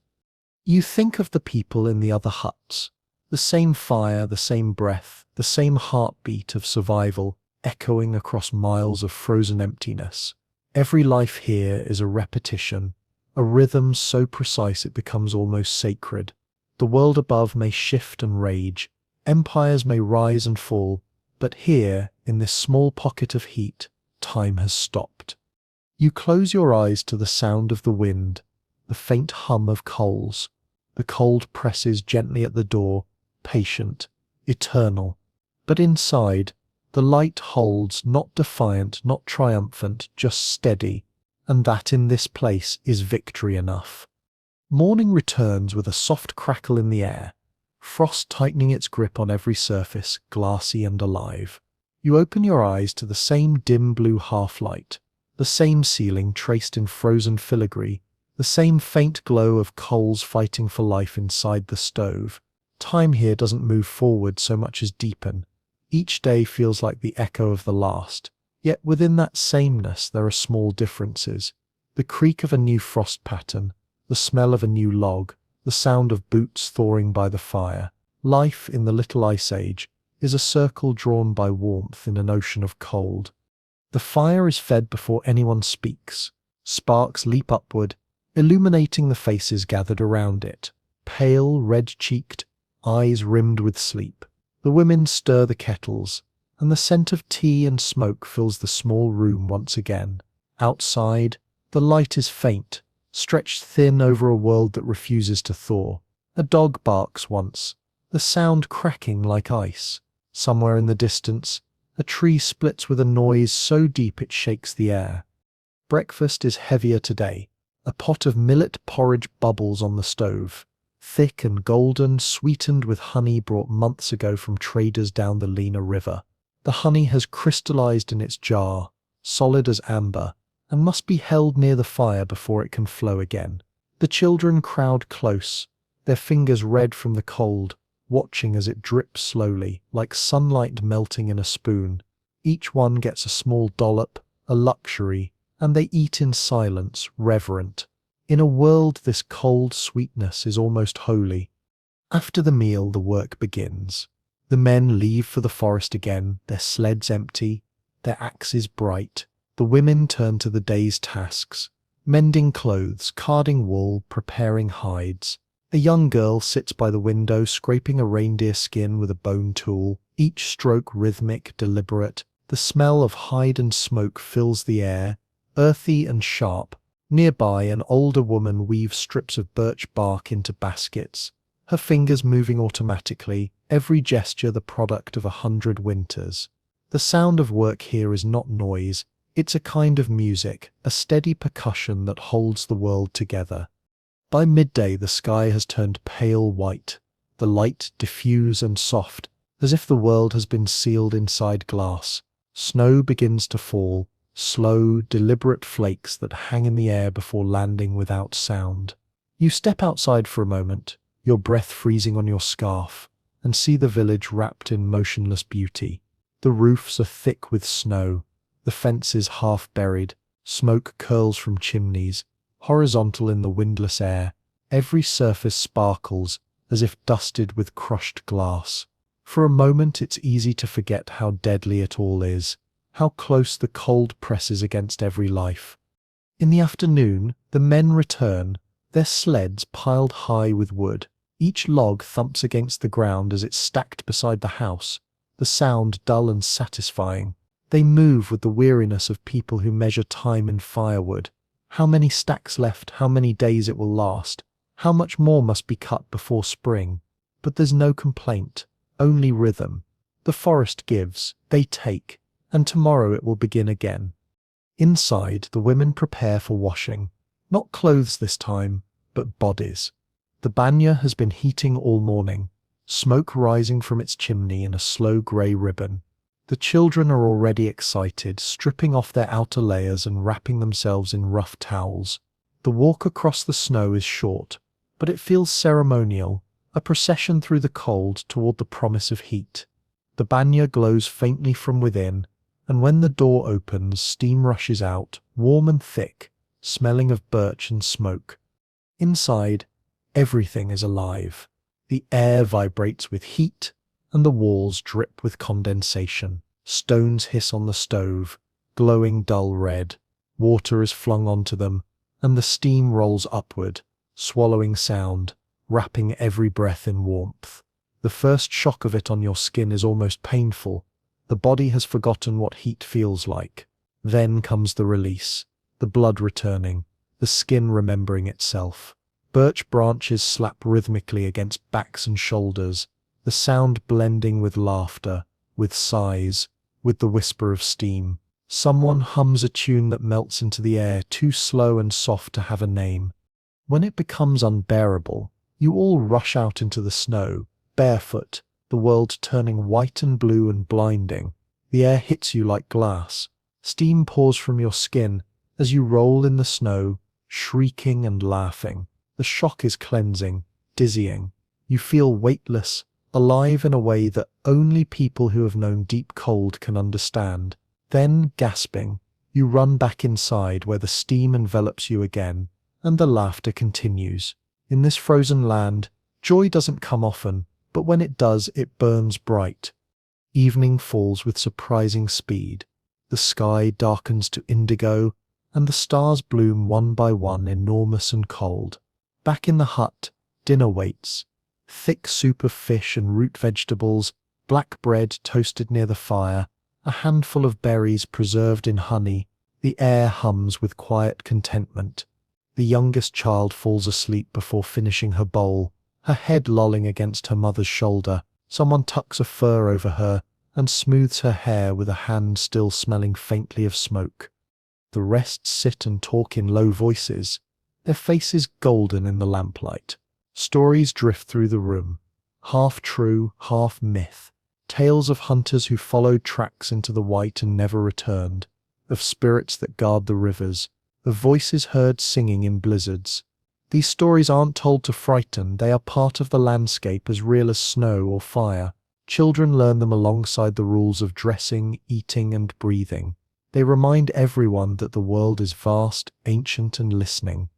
You think of the people in the other huts, the same fire, the same breath, the same heartbeat of survival echoing across miles of frozen emptiness. Every life here is a repetition, a rhythm so precise it becomes almost sacred. The world above may shift and rage, empires may rise and fall, but here, in this small pocket of heat, time has stopped. You close your eyes to the sound of the wind, the faint hum of coals. The cold presses gently at the door, patient, eternal. But inside, the light holds, not defiant, not triumphant, just steady, and that in this place is victory enough. Morning returns with a soft crackle in the air, frost tightening its grip on every surface, glassy and alive. You open your eyes to the same dim blue half-light, the same ceiling traced in frozen filigree, the same faint glow of coals fighting for life inside the stove. Time here doesn't move forward so much as deepen. Each day feels like the echo of the last. Yet within that sameness there are small differences. The creak of a new frost pattern, the smell of a new log, the sound of boots thawing by the fire. Life in the little ice age is a circle drawn by warmth in an ocean of cold. The fire is fed before anyone speaks. Sparks leap upward, illuminating the faces gathered around it, pale, red-cheeked, eyes rimmed with sleep. The women stir the kettles, and the scent of tea and smoke fills the small room once again. Outside, the light is faint, stretched thin over a world that refuses to thaw. A dog barks once, the sound cracking like ice. Somewhere in the distance, a tree splits with a noise so deep it shakes the air. Breakfast is heavier today. A pot of millet porridge bubbles on the stove, thick and golden, sweetened with honey brought months ago from traders down the Lena River. The honey has crystallized in its jar, solid as amber, and must be held near the fire before it can flow again. The children crowd close, their fingers red from the cold, watching as it drips slowly, like sunlight melting in a spoon. Each one gets a small dollop, a luxury, and they eat in silence, reverent. In a world this cold sweetness is almost holy. After the meal, the work begins. The men leave for the forest again, their sleds empty, their axes bright. The women turn to the day's tasks, mending clothes, carding wool, preparing hides. A young girl sits by the window, scraping a reindeer skin with a bone tool, each stroke rhythmic, deliberate. The smell of hide and smoke fills the air, earthy and sharp. Nearby, an older woman weaves strips of birch bark into baskets, her fingers moving automatically, every gesture the product of 100 winters. The sound of work here is not noise, it's a kind of music, a steady percussion that holds the world together. By midday, the sky has turned pale white, the light diffuse and soft, as if the world has been sealed inside glass. Snow begins to fall, slow, deliberate flakes that hang in the air before landing without sound. You step outside for a moment, your breath freezing on your scarf, and see the village wrapped in motionless beauty. The roofs are thick with snow, the fences half buried, smoke curls from chimneys, horizontal in the windless air. Every surface sparkles, as if dusted with crushed glass. For a moment it's easy to forget how deadly it all is, how close the cold presses against every life. In the afternoon, the men return, their sleds piled high with wood. Each log thumps against the ground as it's stacked beside the house, the sound dull and satisfying. They move with the weariness of people who measure time in firewood. How many stacks left, how many days it will last, how much more must be cut before spring. But there's no complaint, only rhythm. The forest gives, they take, and tomorrow it will begin again. Inside, the women prepare for washing. Not clothes this time, but bodies. The banya has been heating all morning, smoke rising from its chimney in a slow grey ribbon. The children are already excited, stripping off their outer layers and wrapping themselves in rough towels. The walk across the snow is short, but it feels ceremonial, a procession through the cold toward the promise of heat. The banya glows faintly from within, and when the door opens, steam rushes out, warm and thick, smelling of birch and smoke. Inside, everything is alive. The air vibrates with heat, and the walls drip with condensation. Stones hiss on the stove, glowing dull red. Water is flung onto them, and the steam rolls upward, swallowing sound, wrapping every breath in warmth. The first shock of it on your skin is almost painful. The body has forgotten what heat feels like. Then comes the release, the blood returning, the skin remembering itself. Birch branches slap rhythmically against backs and shoulders, the sound blending with laughter, with sighs, with the whisper of steam. Someone hums a tune that melts into the air, too slow and soft to have a name. When it becomes unbearable, you all rush out into the snow, barefoot, the world turning white and blue and blinding. The air hits you like glass. Steam pours from your skin as you roll in the snow, shrieking and laughing. The shock is cleansing, dizzying. You feel weightless, alive in a way that only people who have known deep cold can understand. Then, gasping, you run back inside where the steam envelops you again, and the laughter continues. In this frozen land, joy doesn't come often, but when it does, it burns bright. Evening falls with surprising speed. The sky darkens to indigo, and the stars bloom one by one, enormous and cold. Back in the hut, dinner waits. Thick soup of fish and root vegetables, black bread toasted near the fire, a handful of berries preserved in honey. The air hums with quiet contentment. The youngest child falls asleep before finishing her bowl, her head lolling against her mother's shoulder. Someone tucks a fur over her and smooths her hair with a hand still smelling faintly of smoke. The rest sit and talk in low voices, their faces golden in the lamplight. Stories drift through the room, half true, half myth. Tales of hunters who followed tracks into the white and never returned, of spirits that guard the rivers, of voices heard singing in blizzards. These stories aren't told to frighten, they are part of the landscape as real as snow or fire. Children learn them alongside the rules of dressing, eating, and breathing. They remind everyone that the world is vast, ancient, and listening.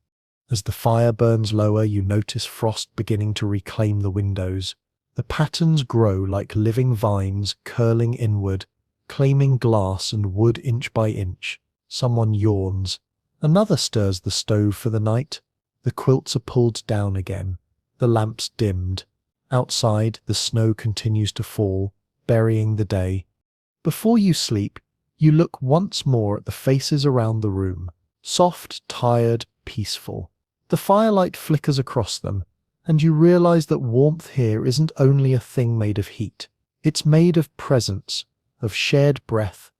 As the fire burns lower, you notice frost beginning to reclaim the windows. The patterns grow like living vines, curling inward, claiming glass and wood inch by inch. Someone yawns. Another stirs the stove for the night. The quilts are pulled down again. The lamps dimmed. Outside, the snow continues to fall, burying the day. Before you sleep, you look once more at the faces around the room. Soft, tired, peaceful. The firelight flickers across them, and you realize that warmth here isn't only a thing made of heat. It's made of presence, of shared breath,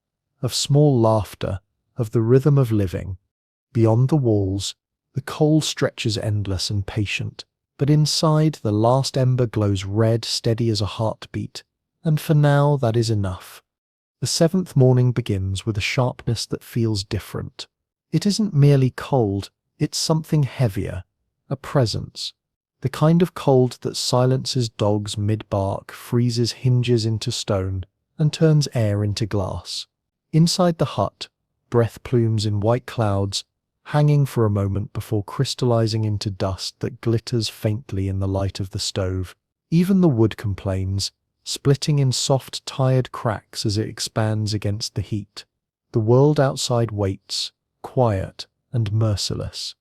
of small laughter, of the rhythm of living. Beyond the walls, the cold stretches endless and patient, but inside the last ember glows red, steady as a heartbeat, and for now that is enough. The seventh morning begins with a sharpness that feels different. It isn't merely cold, it's something heavier, a presence. The kind of cold that silences dogs mid-bark, freezes hinges into stone, and turns air into glass. Inside the hut, breath plumes in white clouds, hanging for a moment before crystallizing into dust that glitters faintly in the light of the stove. Even the wood complains, splitting in soft, tired cracks as it expands against the heat. The world outside waits, quiet and merciless.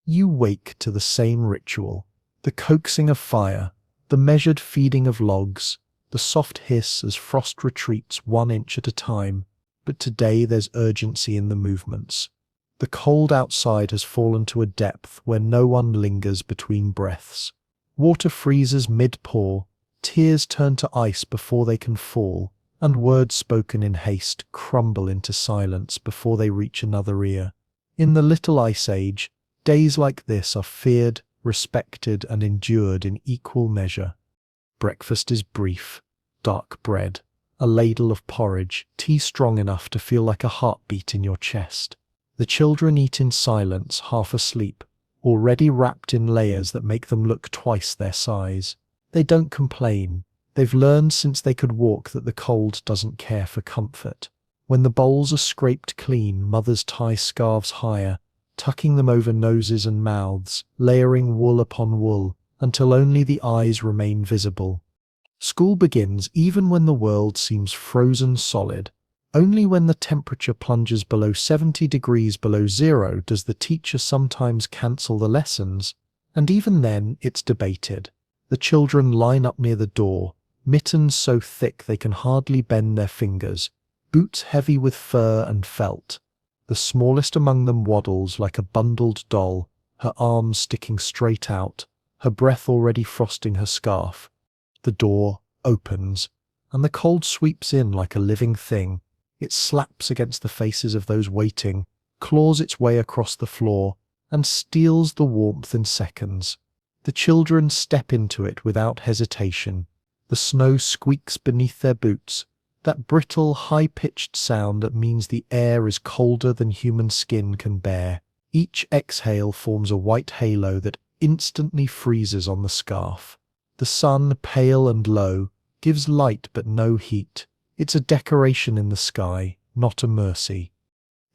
You wake to the same ritual, the coaxing of fire, the measured feeding of logs, the soft hiss as frost retreats 1 inch at a time, but today there's urgency in the movements. The cold outside has fallen to a depth where no one lingers between breaths. Water freezes mid-pour, tears turn to ice before they can fall, and words spoken in haste crumble into silence before they reach another ear. In the Little Ice Age, days like this are feared, respected, and endured in equal measure. Breakfast is brief. Dark bread, a ladle of porridge, tea strong enough to feel like a heartbeat in your chest. The children eat in silence, half asleep, already wrapped in layers that make them look twice their size. They don't complain. They've learned since they could walk that the cold doesn't care for comfort. When the bowls are scraped clean, mothers tie scarves higher, tucking them over noses and mouths, layering wool upon wool, until only the eyes remain visible. School begins even when the world seems frozen solid. Only when the temperature plunges below 70 degrees below zero does the teacher sometimes cancel the lessons, and even then it's debated. The children line up near the door, mittens so thick they can hardly bend their fingers, boots heavy with fur and felt. The smallest among them waddles like a bundled doll, her arms sticking straight out, her breath already frosting her scarf. The door opens, and the cold sweeps in like a living thing. It slaps against the faces of those waiting, claws its way across the floor, and steals the warmth in seconds. The children step into it without hesitation. The snow squeaks beneath their boots, that brittle, high-pitched sound that means the air is colder than human skin can bear. Each exhale forms a white halo that instantly freezes on the scarf. The sun, pale and low, gives light but no heat. It's a decoration in the sky, not a mercy.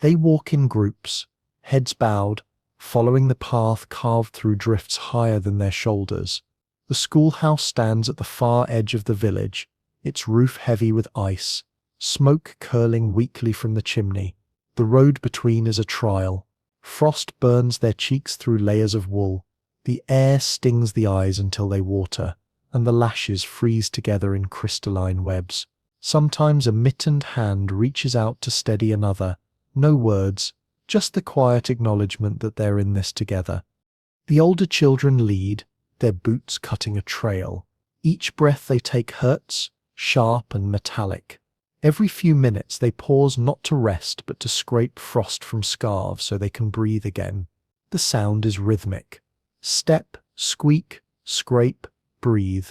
They walk in groups, heads bowed, following the path carved through drifts higher than their shoulders. The schoolhouse stands at the far edge of the village, its roof heavy with ice, smoke curling weakly from the chimney. The road between is a trial. Frost burns their cheeks through layers of wool. The air stings the eyes until they water, and the lashes freeze together in crystalline webs. Sometimes a mittened hand reaches out to steady another. No words, just the quiet acknowledgement that they're in this together. The older children lead, their boots cutting a trail. Each breath they take hurts, sharp and metallic. Every few minutes they pause not to rest but to scrape frost from scarves so they can breathe again. The sound is rhythmic. Step, squeak, scrape, breathe.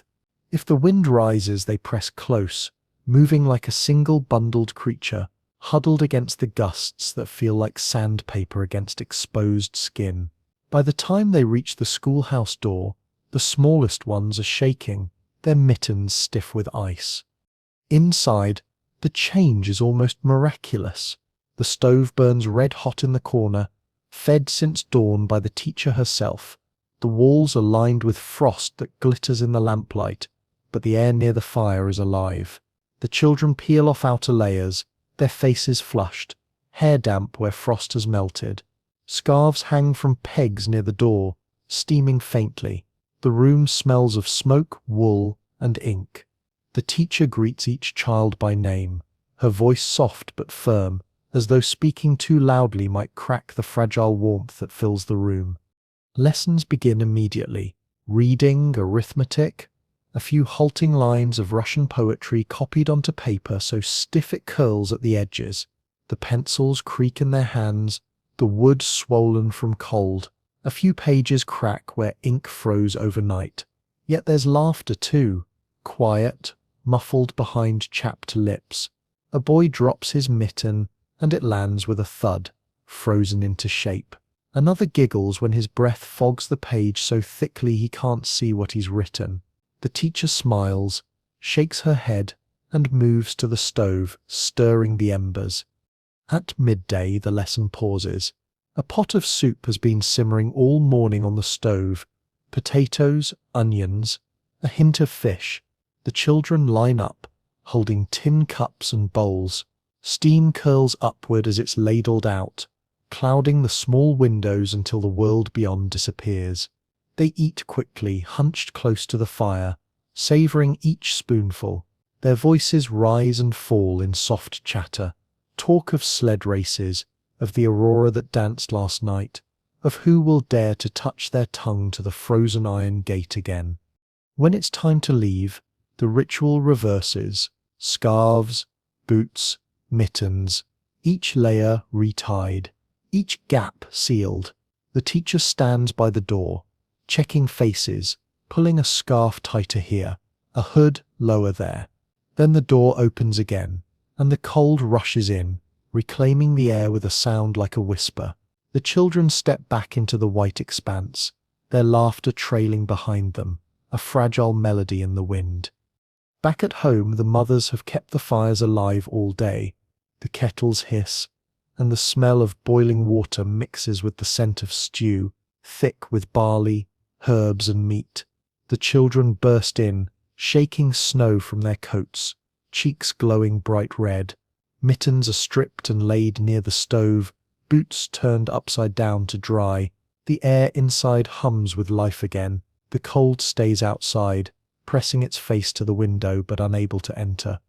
If the wind rises, they press close, moving like a single bundled creature, huddled against the gusts that feel like sandpaper against exposed skin. By the time they reach the schoolhouse door, the smallest ones are shaking, their mittens stiff with ice. Inside, the change is almost miraculous. The stove burns red hot in the corner, fed since dawn by the teacher herself. The walls are lined with frost that glitters in the lamplight, but the air near the fire is alive. The children peel off outer layers, their faces flushed, hair damp where frost has melted. Scarves hang from pegs near the door, steaming faintly. The room smells of smoke, wool, and ink. The teacher greets each child by name, her voice soft but firm, as though speaking too loudly might crack the fragile warmth that fills the room. Lessons begin immediately. Reading, arithmetic, a few halting lines of Russian poetry copied onto paper so stiff it curls at the edges. The pencils creak in their hands, the wood swollen from cold. A few pages crack where ink froze overnight. Yet there's laughter too, quiet, muffled behind chapped lips. A boy drops his mitten, and it lands with a thud, frozen into shape. Another giggles when his breath fogs the page so thickly he can't see what he's written. The teacher smiles, shakes her head, and moves to the stove, stirring the embers. At midday the lesson pauses. A pot of soup has been simmering all morning on the stove. Potatoes, onions, a hint of fish. The children line up, holding tin cups and bowls. Steam curls upward as it's ladled out, clouding the small windows until the world beyond disappears. They eat quickly, hunched close to the fire, savouring each spoonful. Their voices rise and fall in soft chatter. Talk of sled races, of the aurora that danced last night, of who will dare to touch their tongue to the frozen iron gate again. When it's time to leave, the ritual reverses. Scarves, boots, mittens, each layer retied, each gap sealed. The teacher stands by the door, checking faces, pulling a scarf tighter here, a hood lower there. Then the door opens again, and the cold rushes in, reclaiming the air with a sound like a whisper. The children step back into the white expanse, their laughter trailing behind them, a fragile melody in the wind. Back at home, the mothers have kept the fires alive all day. The kettles hiss, and the smell of boiling water mixes with the scent of stew, thick with barley, herbs and meat. The children burst in, shaking snow from their coats, cheeks glowing bright red. Mittens are stripped and laid near the stove, boots turned upside down to dry. The air inside hums with life again. The cold stays outside, pressing its face to the window but unable to enter.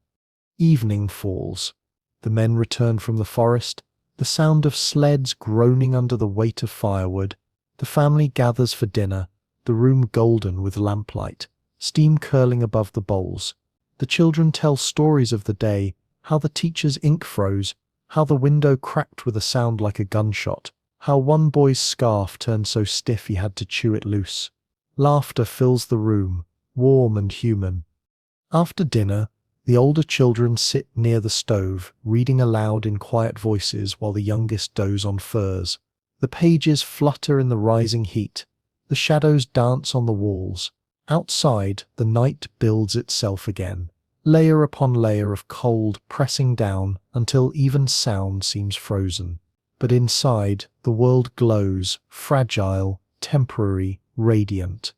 Evening falls. The men return from the forest, the sound of sleds groaning under the weight of firewood. The family gathers for dinner, the room golden with lamplight, steam curling above the bowls. The children tell stories of the day, how the teacher's ink froze, how the window cracked with a sound like a gunshot, how one boy's scarf turned so stiff he had to chew it loose. Laughter fills the room, warm and human. After dinner, the older children sit near the stove, reading aloud in quiet voices while the youngest doze on furs. The pages flutter in the rising heat. The shadows dance on the walls. Outside, the night builds itself again, layer upon layer of cold pressing down until even sound seems frozen. But inside, the world glows, fragile, temporary, radiant.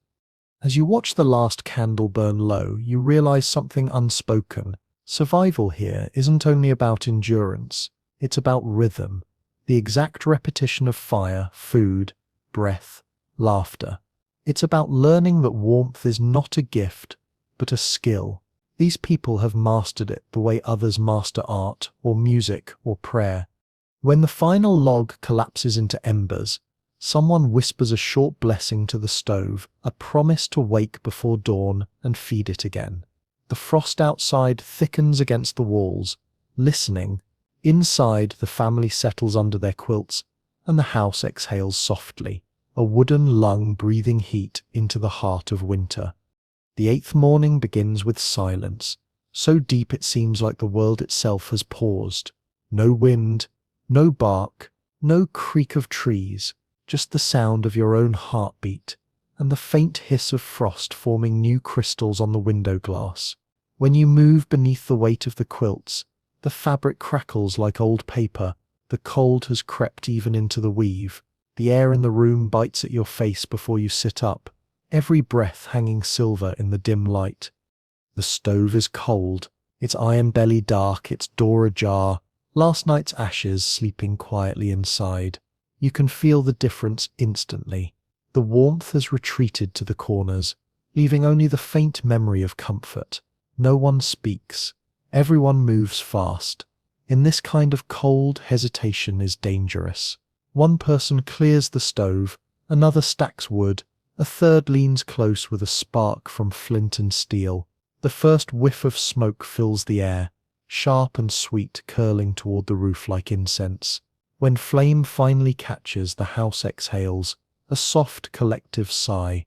As you watch the last candle burn low, you realize something unspoken. Survival here isn't only about endurance, it's about rhythm, the exact repetition of fire, food, breath, laughter. It's about learning that warmth is not a gift, but a skill. These people have mastered it the way others master art, or music, or prayer. When the final log collapses into embers, someone whispers a short blessing to the stove, a promise to wake before dawn and feed it again. The frost outside thickens against the walls. Listening, inside the family settles under their quilts, and the house exhales softly, a wooden lung breathing heat into the heart of winter. The eighth morning begins with silence, so deep it seems like the world itself has paused. No wind, no bark, no creak of trees, just the sound of your own heartbeat, and the faint hiss of frost forming new crystals on the window glass. When you move beneath the weight of the quilts, the fabric crackles like old paper, the cold has crept even into the weave, the air in the room bites at your face before you sit up, every breath hanging silver in the dim light. The stove is cold, its iron belly dark, its door ajar, last night's ashes sleeping quietly inside. You can feel the difference instantly. The warmth has retreated to the corners, leaving only the faint memory of comfort. No one speaks. Everyone moves fast. In this kind of cold, hesitation is dangerous. One person clears the stove, another stacks wood, a third leans close with a spark from flint and steel. The first whiff of smoke fills the air, sharp and sweet, curling toward the roof like incense. When flame finally catches, the house exhales, a soft collective sigh.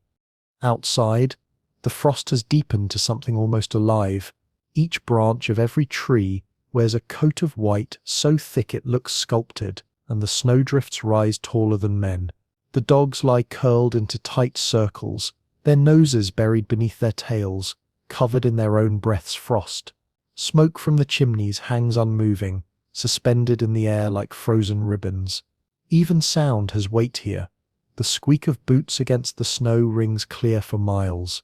Outside, the frost has deepened to something almost alive. Each branch of every tree wears a coat of white so thick it looks sculpted, and the snowdrifts rise taller than men. The dogs lie curled into tight circles, their noses buried beneath their tails, covered in their own breath's frost. Smoke from the chimneys hangs unmoving, suspended in the air like frozen ribbons. Even sound has weight here. The squeak of boots against the snow rings clear for miles.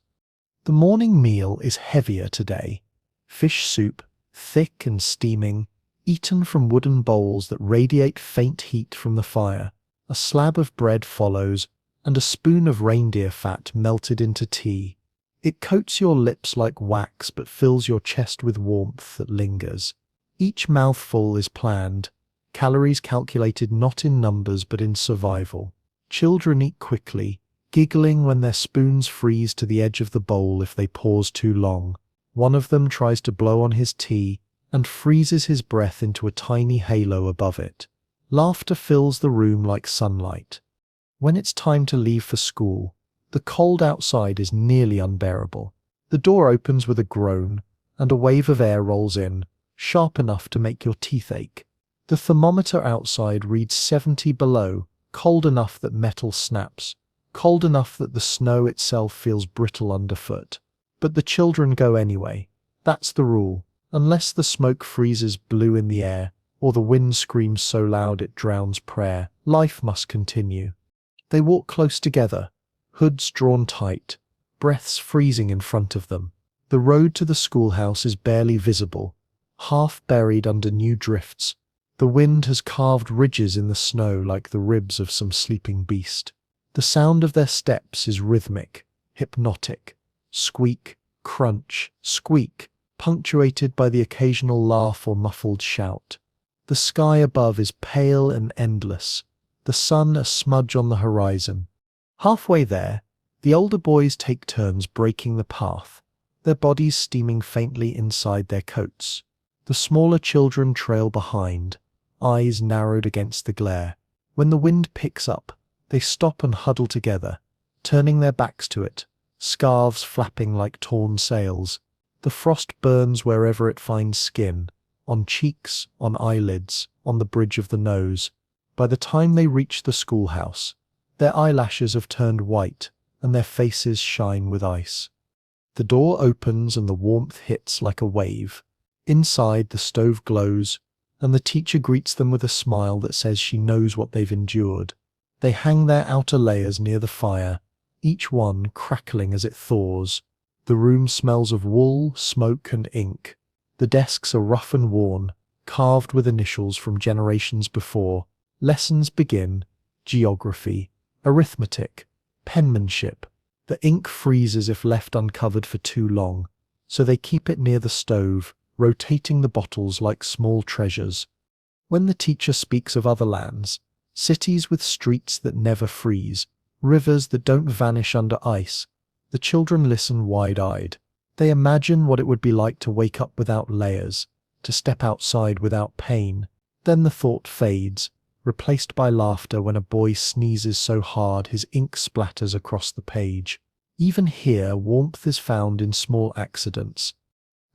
The morning meal is heavier today. Fish soup, thick and steaming, eaten from wooden bowls that radiate faint heat from the fire. A slab of bread follows, and a spoon of reindeer fat melted into tea. It coats your lips like wax but fills your chest with warmth that lingers. Each mouthful is planned, calories calculated not in numbers but in survival. Children eat quickly, giggling when their spoons freeze to the edge of the bowl if they pause too long. One of them tries to blow on his tea and freezes his breath into a tiny halo above it. Laughter fills the room like sunlight. When it's time to leave for school, the cold outside is nearly unbearable. The door opens with a groan, and a wave of air rolls in, sharp enough to make your teeth ache. The thermometer outside reads 70 below, cold enough that metal snaps, cold enough that the snow itself feels brittle underfoot. But the children go anyway. That's the rule. Unless the smoke freezes blue in the air, or the wind screams so loud it drowns prayer, life must continue. They walk close together, hoods drawn tight, breaths freezing in front of them. The road to the schoolhouse is barely visible, half buried under new drifts. The wind has carved ridges in the snow like the ribs of some sleeping beast. The sound of their steps is rhythmic, hypnotic. Squeak, crunch, squeak, punctuated by the occasional laugh or muffled shout. The sky above is pale and endless, the sun a smudge on the horizon. Halfway there, the older boys take turns breaking the path, their bodies steaming faintly inside their coats. The smaller children trail behind, eyes narrowed against the glare. When the wind picks up, they stop and huddle together, turning their backs to it, scarves flapping like torn sails. The frost burns wherever it finds skin, on cheeks, on eyelids, on the bridge of the nose. By the time they reach the schoolhouse, their eyelashes have turned white and their faces shine with ice. The door opens and the warmth hits like a wave. Inside, the stove glows, and the teacher greets them with a smile that says she knows what they've endured. They hang their outer layers near the fire, each one crackling as it thaws. The room smells of wool, smoke, and ink. The desks are rough and worn, carved with initials from generations before. Lessons begin: geography, arithmetic, penmanship. The ink freezes if left uncovered for too long, so they keep it near the stove, rotating the bottles like small treasures. When the teacher speaks of other lands, cities with streets that never freeze, rivers that don't vanish under ice, the children listen wide-eyed. They imagine what it would be like to wake up without layers, to step outside without pain. Then the thought fades, replaced by laughter when a boy sneezes so hard his ink splatters across the page. Even here, warmth is found in small accidents.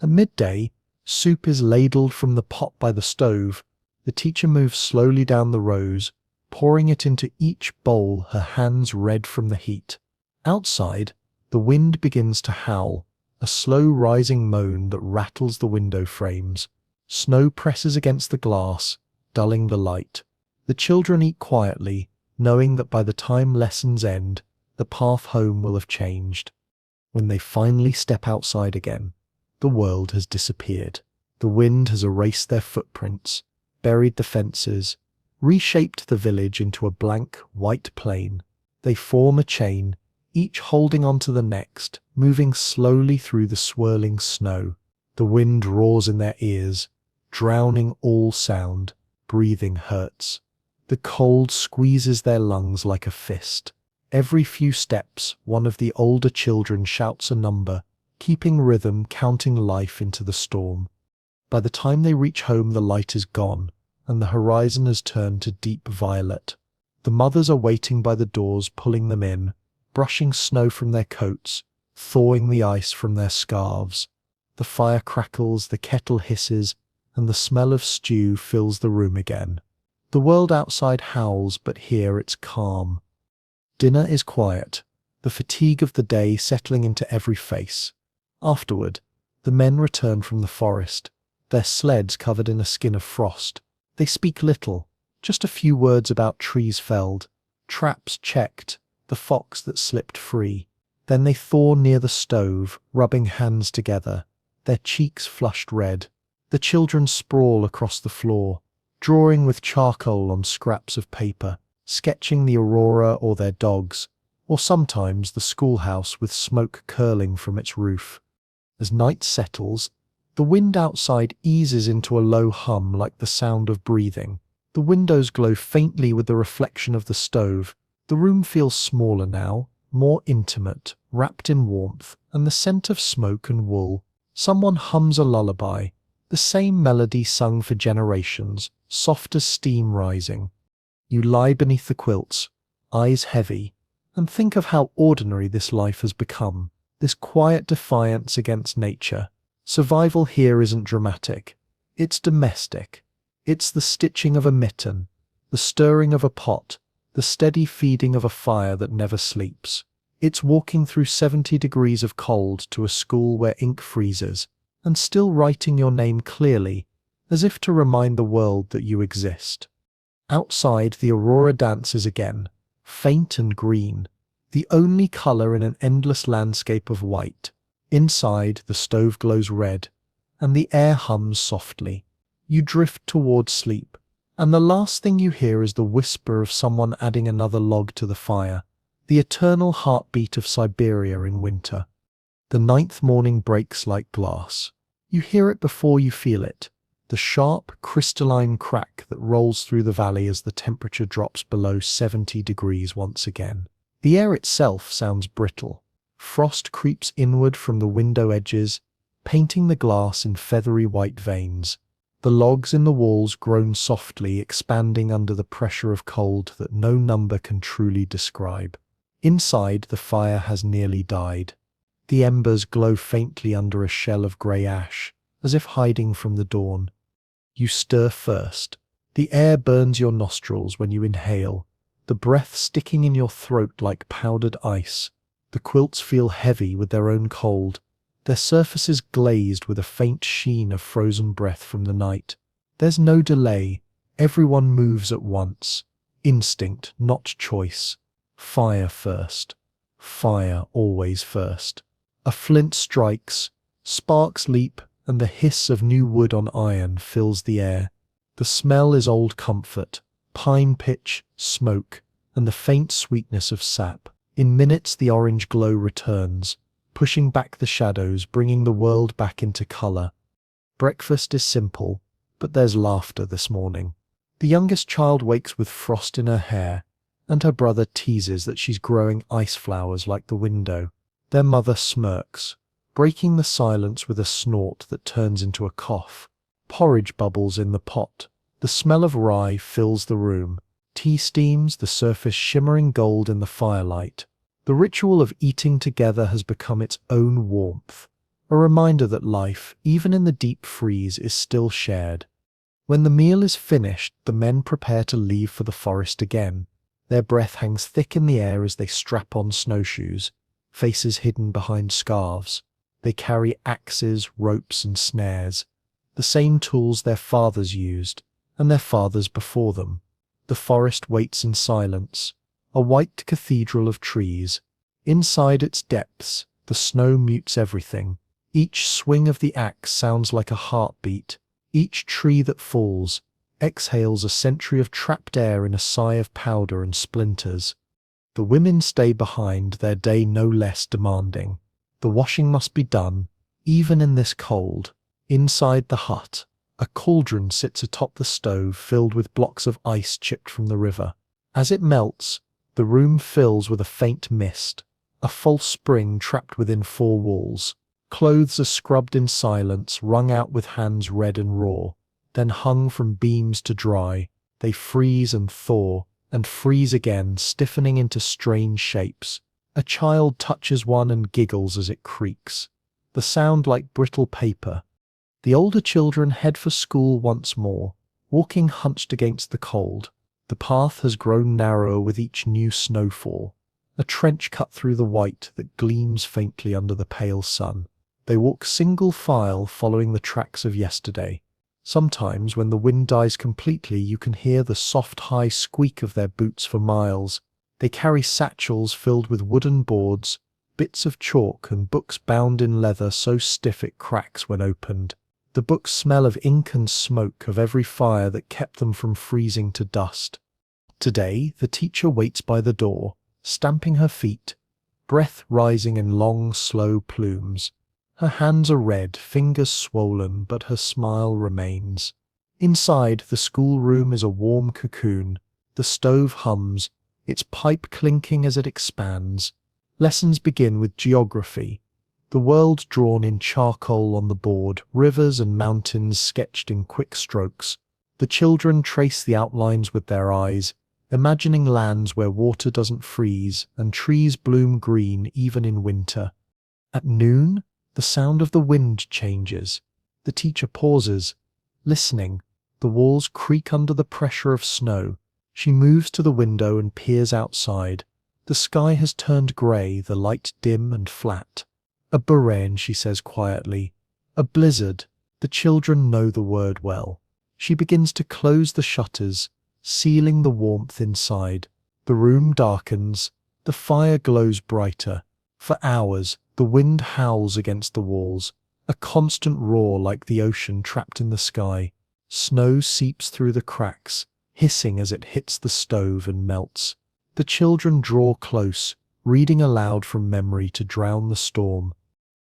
At midday, soup is ladled from the pot by the stove. The teacher moves slowly down the rows, pouring it into each bowl, her hands red from the heat. Outside, the wind begins to howl, a slow rising moan that rattles the window frames. Snow presses against the glass, dulling the light. The children eat quietly, knowing that by the time lessons end, the path home will have changed. When they finally step outside again, the world has disappeared. The wind has erased their footprints, buried the fences, reshaped the village into a blank, white plain. They form a chain, each holding on to the next, moving slowly through the swirling snow. The wind roars in their ears, drowning all sound. Breathing hurts. The cold squeezes their lungs like a fist. Every few steps, one of the older children shouts a number, keeping rhythm, counting life into the storm. By the time they reach home, the light is gone, and the horizon has turned to deep violet. The mothers are waiting by the doors, pulling them in, brushing snow from their coats, thawing the ice from their scarves. The fire crackles, the kettle hisses, and the smell of stew fills the room again. The world outside howls, but here it's calm. Dinner is quiet, the fatigue of the day settling into every face. Afterward, the men return from the forest, their sleds covered in a skin of frost. They speak little, just a few words about trees felled, traps checked, the fox that slipped free. Then they thaw near the stove, rubbing hands together, their cheeks flushed red. The children sprawl across the floor, drawing with charcoal on scraps of paper, sketching the aurora or their dogs, or sometimes the schoolhouse with smoke curling from its roof. As night settles, the wind outside eases into a low hum like the sound of breathing. The windows glow faintly with the reflection of the stove. The room feels smaller now, more intimate, wrapped in warmth, and the scent of smoke and wool. Someone hums a lullaby, the same melody sung for generations, soft as steam rising. You lie beneath the quilts, eyes heavy, and think of how ordinary this life has become, this quiet defiance against nature. Survival here isn't dramatic, it's domestic. It's the stitching of a mitten, the stirring of a pot, the steady feeding of a fire that never sleeps. It's walking through 70 degrees of cold to a school where ink freezes, and still writing your name clearly, as if to remind the world that you exist. Outside, the aurora dances again, faint and green, the only color in an endless landscape of white. Inside, the stove glows red, and the air hums softly. You drift towards sleep, and the last thing you hear is the whisper of someone adding another log to the fire, the eternal heartbeat of Siberia in winter. The 9th morning breaks like glass. You hear it before you feel it, the sharp, crystalline crack that rolls through the valley as the temperature drops below 70 degrees once again. The air itself sounds brittle. Frost creeps inward from the window edges, painting the glass in feathery white veins. The logs in the walls groan softly, expanding under the pressure of cold that no number can truly describe. Inside, the fire has nearly died. The embers glow faintly under a shell of grey ash, as if hiding from the dawn. You stir first. The air burns your nostrils when you inhale, the breath sticking in your throat like powdered ice. The quilts feel heavy with their own cold, their surfaces glazed with a faint sheen of frozen breath from the night. There's no delay. Everyone moves at once. Instinct, not choice. Fire first. Fire always first. A flint strikes, sparks leap, and the hiss of new wood on iron fills the air. The smell is old comfort, pine pitch, smoke, and the faint sweetness of sap. In minutes the orange glow returns, pushing back the shadows, bringing the world back into color. Breakfast is simple, but there's laughter this morning. The youngest child wakes with frost in her hair, and her brother teases that she's growing ice flowers like the window. Their mother smirks, breaking the silence with a snort that turns into a cough. Porridge bubbles in the pot. The smell of rye fills the room. Tea steams, the surface shimmering gold in the firelight. The ritual of eating together has become its own warmth, a reminder that life, even in the deep freeze, is still shared. When the meal is finished, the men prepare to leave for the forest again. Their breath hangs thick in the air as they strap on snowshoes, faces hidden behind scarves. They carry axes, ropes, and snares, the same tools their fathers used, and their fathers before them. The forest waits in silence, a white cathedral of trees. Inside its depths, the snow mutes everything. Each swing of the axe sounds like a heartbeat. Each tree that falls exhales a century of trapped air in a sigh of powder and splinters. The women stay behind, their day no less demanding. The washing must be done, even in this cold. Inside the hut, a cauldron sits atop the stove filled with blocks of ice chipped from the river. As it melts, the room fills with a faint mist, a false spring trapped within four walls. Clothes are scrubbed in silence, wrung out with hands red and raw, then hung from beams to dry. They freeze and thaw, and freeze again, stiffening into strange shapes. A child touches one and giggles as it creaks, the sound like brittle paper. The older children head for school once more, walking hunched against the cold. The path has grown narrower with each new snowfall, a trench cut through the white that gleams faintly under the pale sun. They walk single file, following the tracks of yesterday. Sometimes, when the wind dies completely, you can hear the soft, high squeak of their boots for miles. They carry satchels filled with wooden boards, bits of chalk, and books bound in leather so stiff it cracks when opened. The books smell of ink and smoke, of every fire that kept them from freezing to dust. Today, the teacher waits by the door, stamping her feet, breath rising in long, slow plumes. Her hands are red, fingers swollen, but her smile remains. Inside, the schoolroom is a warm cocoon. The stove hums, its pipe clinking as it expands. Lessons begin with geography, the world drawn in charcoal on the board, rivers and mountains sketched in quick strokes. The children trace the outlines with their eyes, imagining lands where water doesn't freeze and trees bloom green even in winter. At noon, the sound of the wind changes. The teacher pauses, listening. The walls creak under the pressure of snow. She moves to the window and peers outside. The sky has turned grey, the light dim and flat. A bourrain, she says quietly. A blizzard. The children know the word well. She begins to close the shutters, sealing the warmth inside. The room darkens. The fire glows brighter. For hours, the wind howls against the walls, a constant roar like the ocean trapped in the sky. Snow seeps through the cracks, hissing as it hits the stove and melts. The children draw close, reading aloud from memory to drown the storm.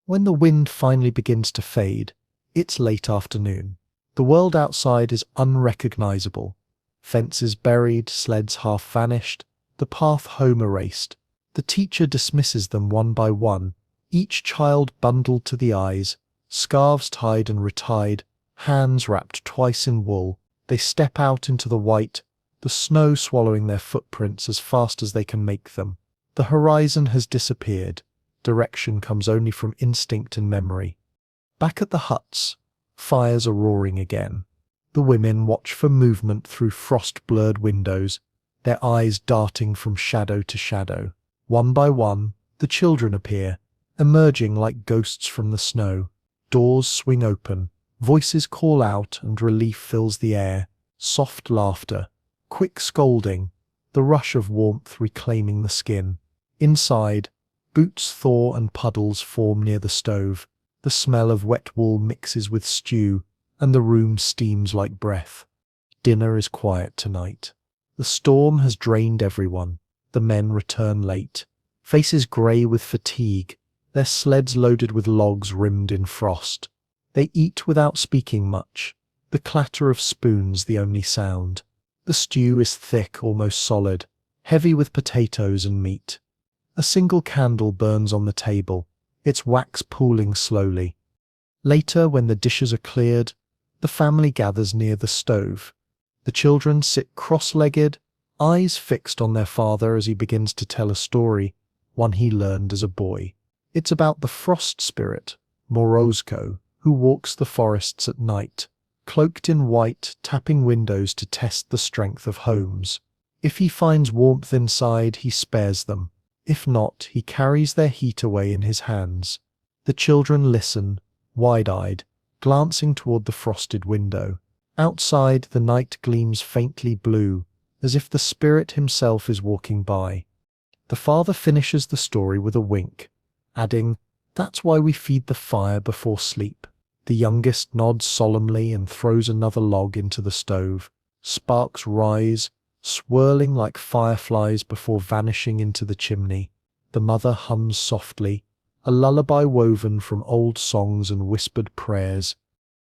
When the wind finally begins to fade, it's late afternoon. The world outside is unrecognizable. Fences buried, sleds half vanished, the path home erased. The teacher dismisses them one by one, each child bundled to the eyes, scarves tied and retied, hands wrapped twice in wool. They step out into the white, the snow swallowing their footprints as fast as they can make them. The horizon has disappeared. Direction comes only from instinct and memory. Back at the huts, fires are roaring again. The women watch for movement through frost-blurred windows, their eyes darting from shadow to shadow. One by one, the children appear, emerging like ghosts from the snow. Doors swing open, voices call out, and relief fills the air. Soft laughter, quick scolding, the rush of warmth reclaiming the skin. Inside, boots thaw and puddles form near the stove. The smell of wet wool mixes with stew, and the room steams like breath. Dinner is quiet tonight. The storm has drained everyone. The men return late, faces grey with fatigue, their sleds loaded with logs rimmed in frost. They eat without speaking much, the clatter of spoons the only sound. The stew is thick, almost solid, heavy with potatoes and meat. A single candle burns on the table, its wax pooling slowly. Later, when the dishes are cleared, the family gathers near the stove. The children sit cross-legged, eyes fixed on their father as he begins to tell a story, one he learned as a boy. It's about the frost spirit, Morozko, who walks the forests at night, cloaked in white, tapping windows to test the strength of homes. If he finds warmth inside, he spares them. If not, he carries their heat away in his hands. The children listen, wide-eyed, glancing toward the frosted window. Outside, the night gleams faintly blue, as if the spirit himself is walking by. The father finishes the story with a wink, adding, "That's why we feed the fire before sleep." The youngest nods solemnly and throws another log into the stove. Sparks rise, swirling like fireflies before vanishing into the chimney. The mother hums softly, a lullaby woven from old songs and whispered prayers.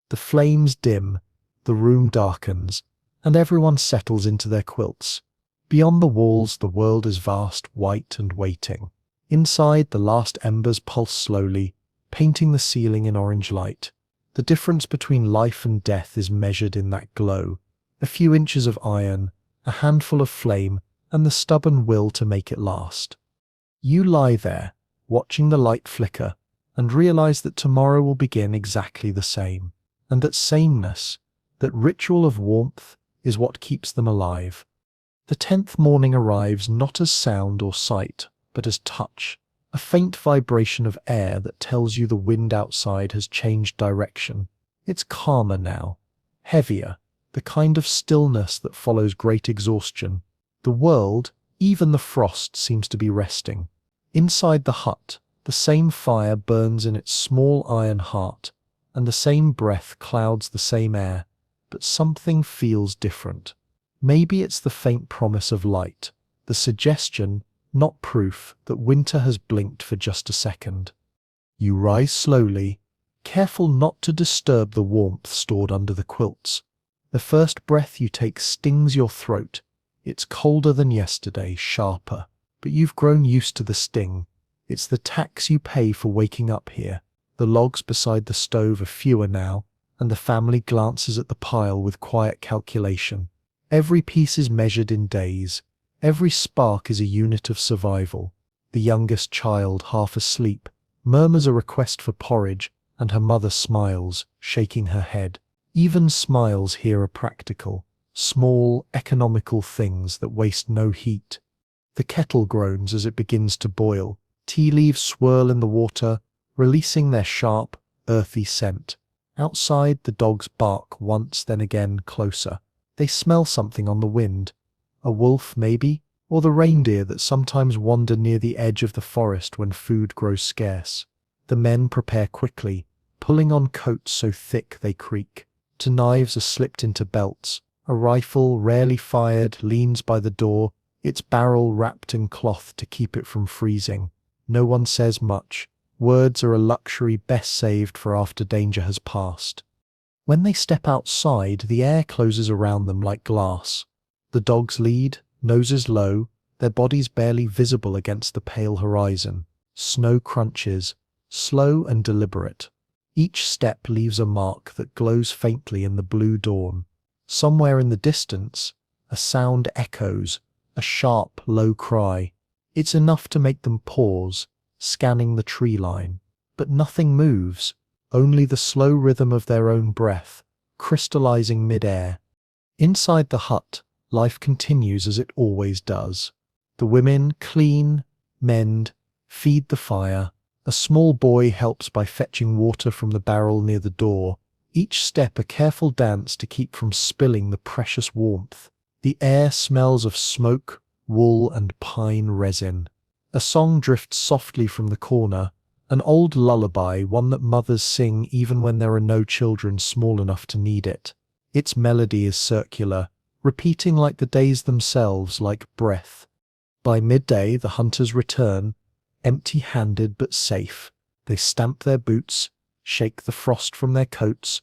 The flames dim, the room darkens, and everyone settles into their quilts. Beyond the walls, the world is vast, white, and waiting. Inside, the last embers pulse slowly, painting the ceiling in orange light. The difference between life and death is measured in that glow. A few inches of iron, a handful of flame, and the stubborn will to make it last. You lie there, watching the light flicker, and realize that tomorrow will begin exactly the same. And that sameness, that ritual of warmth, is what keeps them alive. The 10th morning arrives not as sound or sight, but as touch, a faint vibration of air that tells you the wind outside has changed direction. It's calmer now, heavier, the kind of stillness that follows great exhaustion. The world, even the frost, seems to be resting. Inside the hut, the same fire burns in its small iron heart, and the same breath clouds the same air, but something feels different. Maybe it's the faint promise of light, the suggestion, not proof, that winter has blinked for just a second. You rise slowly, careful not to disturb the warmth stored under the quilts. The first breath you take stings your throat. It's colder than yesterday, sharper, but you've grown used to the sting. It's the tax you pay for waking up here. The logs beside the stove are fewer now, and the family glances at the pile with quiet calculation. Every piece is measured in days. Every spark is a unit of survival. The youngest child, half asleep, murmurs a request for porridge, and her mother smiles, shaking her head. Even smiles here are practical, small, economical things that waste no heat. The kettle groans as it begins to boil. Tea leaves swirl in the water, releasing their sharp, earthy scent. Outside, the dogs bark once, then again, closer. They smell something on the wind. A wolf, maybe, or the reindeer that sometimes wander near the edge of the forest when food grows scarce. The men prepare quickly, pulling on coats so thick they creak. Two knives are slipped into belts. A rifle, rarely fired, leans by the door, its barrel wrapped in cloth to keep it from freezing. No one says much. Words are a luxury best saved for after danger has passed. When they step outside, the air closes around them like glass. The dogs lead, noses low, their bodies barely visible against the pale horizon. Snow crunches, slow and deliberate. Each step leaves a mark that glows faintly in the blue dawn. Somewhere in the distance, a sound echoes, a sharp, low cry. It's enough to make them pause, scanning the tree line. But nothing moves, only the slow rhythm of their own breath, crystallizing mid-air. Inside the hut, life continues as it always does. The women clean, mend, feed the fire. A small boy helps by fetching water from the barrel near the door, each step a careful dance to keep from spilling the precious warmth. The air smells of smoke, wool, and pine resin. A song drifts softly from the corner, an old lullaby, one that mothers sing even when there are no children small enough to need it. Its melody is circular, repeating like the days themselves, like breath. By midday, the hunters return, empty-handed but safe. They stamp their boots, shake the frost from their coats,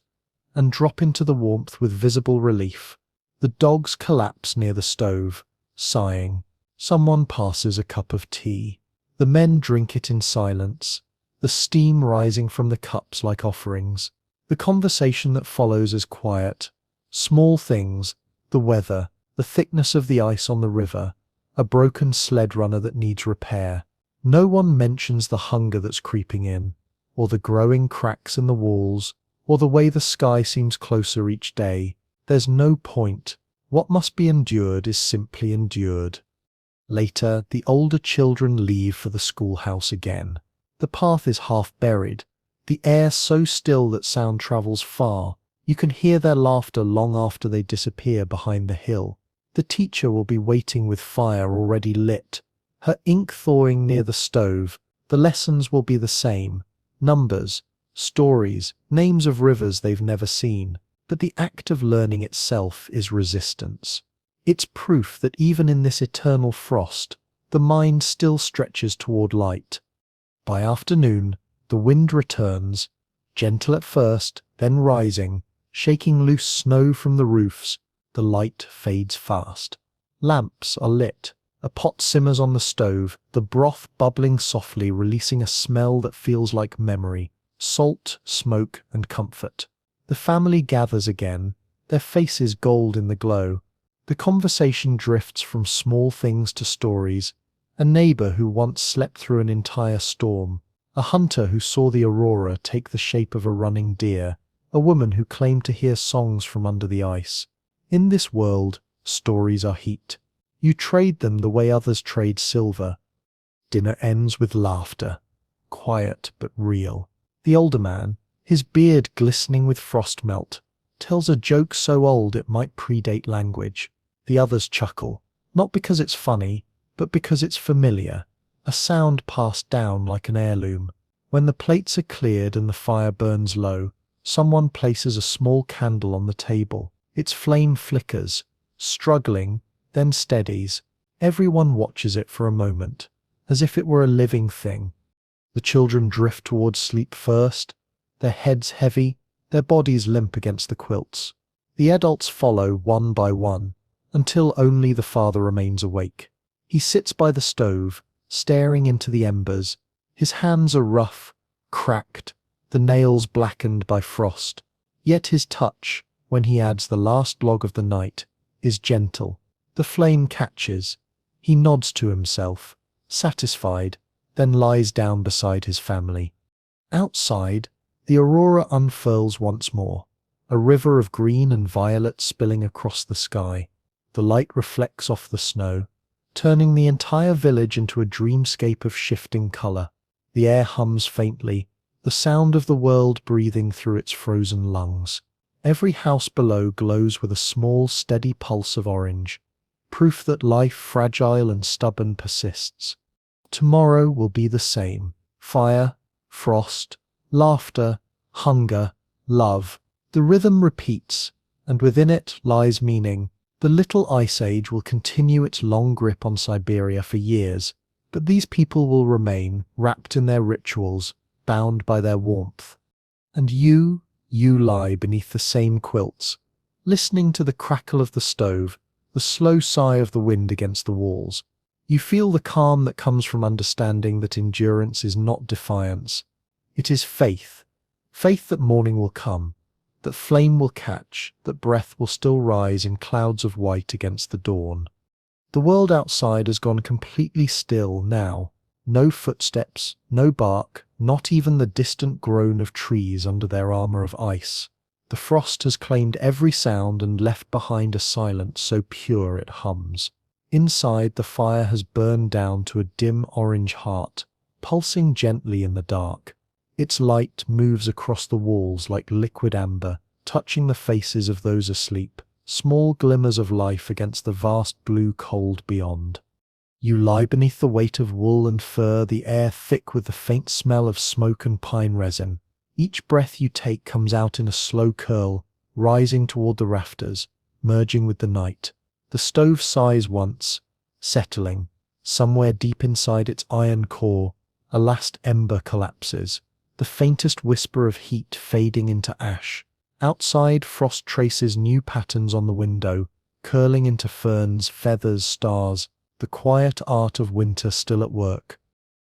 and drop into the warmth with visible relief. The dogs collapse near the stove, sighing. Someone passes a cup of tea. The men drink it in silence, the steam rising from the cups like offerings. The conversation that follows is quiet. Small things, the weather, the thickness of the ice on the river, a broken sled runner that needs repair. No one mentions the hunger that's creeping in, or the growing cracks in the walls, or the way the sky seems closer each day. There's no point. What must be endured is simply endured. Later, the older children leave for the schoolhouse again. The path is half buried, the air so still that sound travels far. You can hear their laughter long after they disappear behind the hill. The teacher will be waiting with fire already lit, her ink thawing near the stove. The lessons will be the same. Numbers, stories, names of rivers they've never seen. But the act of learning itself is resistance. It's proof that even in this eternal frost, the mind still stretches toward light. By afternoon, the wind returns, gentle at first, then rising, shaking loose snow from the roofs. The light fades fast. Lamps are lit. A pot simmers on the stove, the broth bubbling softly, releasing a smell that feels like memory, salt, smoke, and comfort. The family gathers again, their faces gold in the glow. The conversation drifts from small things to stories. A neighbor who once slept through an entire storm. A hunter who saw the aurora take the shape of a running deer. A woman who claimed to hear songs from under the ice. In this world, stories are heat. You trade them the way others trade silver. Dinner ends with laughter. Quiet but real. The older man, his beard glistening with frost melt, tells a joke so old it might predate language. The others chuckle, not because it's funny, but because it's familiar, a sound passed down like an heirloom. When the plates are cleared and the fire burns low, someone places a small candle on the table. Its flame flickers, struggling, then steadies. Everyone watches it for a moment, as if it were a living thing. The children drift towards sleep first, their heads heavy, their bodies limp against the quilts. The adults follow one by one, until only the father remains awake. He sits by the stove, staring into the embers. His hands are rough, cracked, the nails blackened by frost. Yet his touch, when he adds the last log of the night, is gentle. The flame catches. He nods to himself, satisfied, then lies down beside his family. Outside, the aurora unfurls once more, a river of green and violet spilling across the sky. The light reflects off the snow, turning the entire village into a dreamscape of shifting color. The air hums faintly, the sound of the world breathing through its frozen lungs. Every house below glows with a small, steady pulse of orange, proof that life, fragile and stubborn, persists. Tomorrow will be the same. Fire, frost, laughter, hunger, love. The rhythm repeats, and within it lies meaning. The little ice age will continue its long grip on Siberia for years, but these people will remain, wrapped in their rituals, bound by their warmth. And you lie beneath the same quilts, listening to the crackle of the stove, the slow sigh of the wind against the walls. You feel the calm that comes from understanding that endurance is not defiance. It is faith. Faith that morning will come, that flame will catch, that breath will still rise in clouds of white against the dawn. The world outside has gone completely still now. No footsteps, no bark, not even the distant groan of trees under their armor of ice. The frost has claimed every sound and left behind a silence so pure it hums. Inside, the fire has burned down to a dim orange heart, pulsing gently in the dark. Its light moves across the walls like liquid amber, touching the faces of those asleep, small glimmers of life against the vast blue cold beyond. You lie beneath the weight of wool and fur, the air thick with the faint smell of smoke and pine resin. Each breath you take comes out in a slow curl, rising toward the rafters, merging with the night. The stove sighs once, settling. Somewhere deep inside its iron core, a last ember collapses, the faintest whisper of heat fading into ash. Outside, frost traces new patterns on the window, curling into ferns, feathers, stars, the quiet art of winter still at work.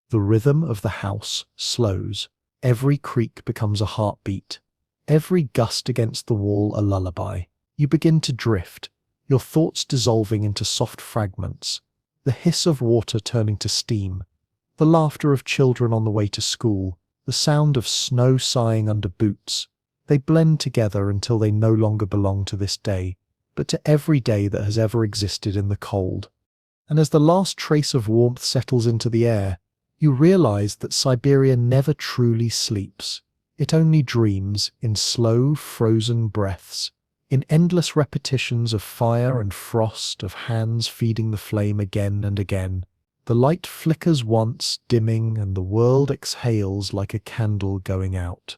The rhythm of the house slows. Every creak becomes a heartbeat. Every gust against the wall a lullaby. You begin to drift, your thoughts dissolving into soft fragments, the hiss of water turning to steam, the laughter of children on the way to school, the sound of snow sighing under boots. They blend together until they no longer belong to this day, but to every day that has ever existed in the cold. And as the last trace of warmth settles into the air, you realize that Siberia never truly sleeps. It only dreams in slow, frozen breaths, in endless repetitions of fire and frost, of hands feeding the flame again and again. The light flickers once, dimming, and the world exhales like a candle going out.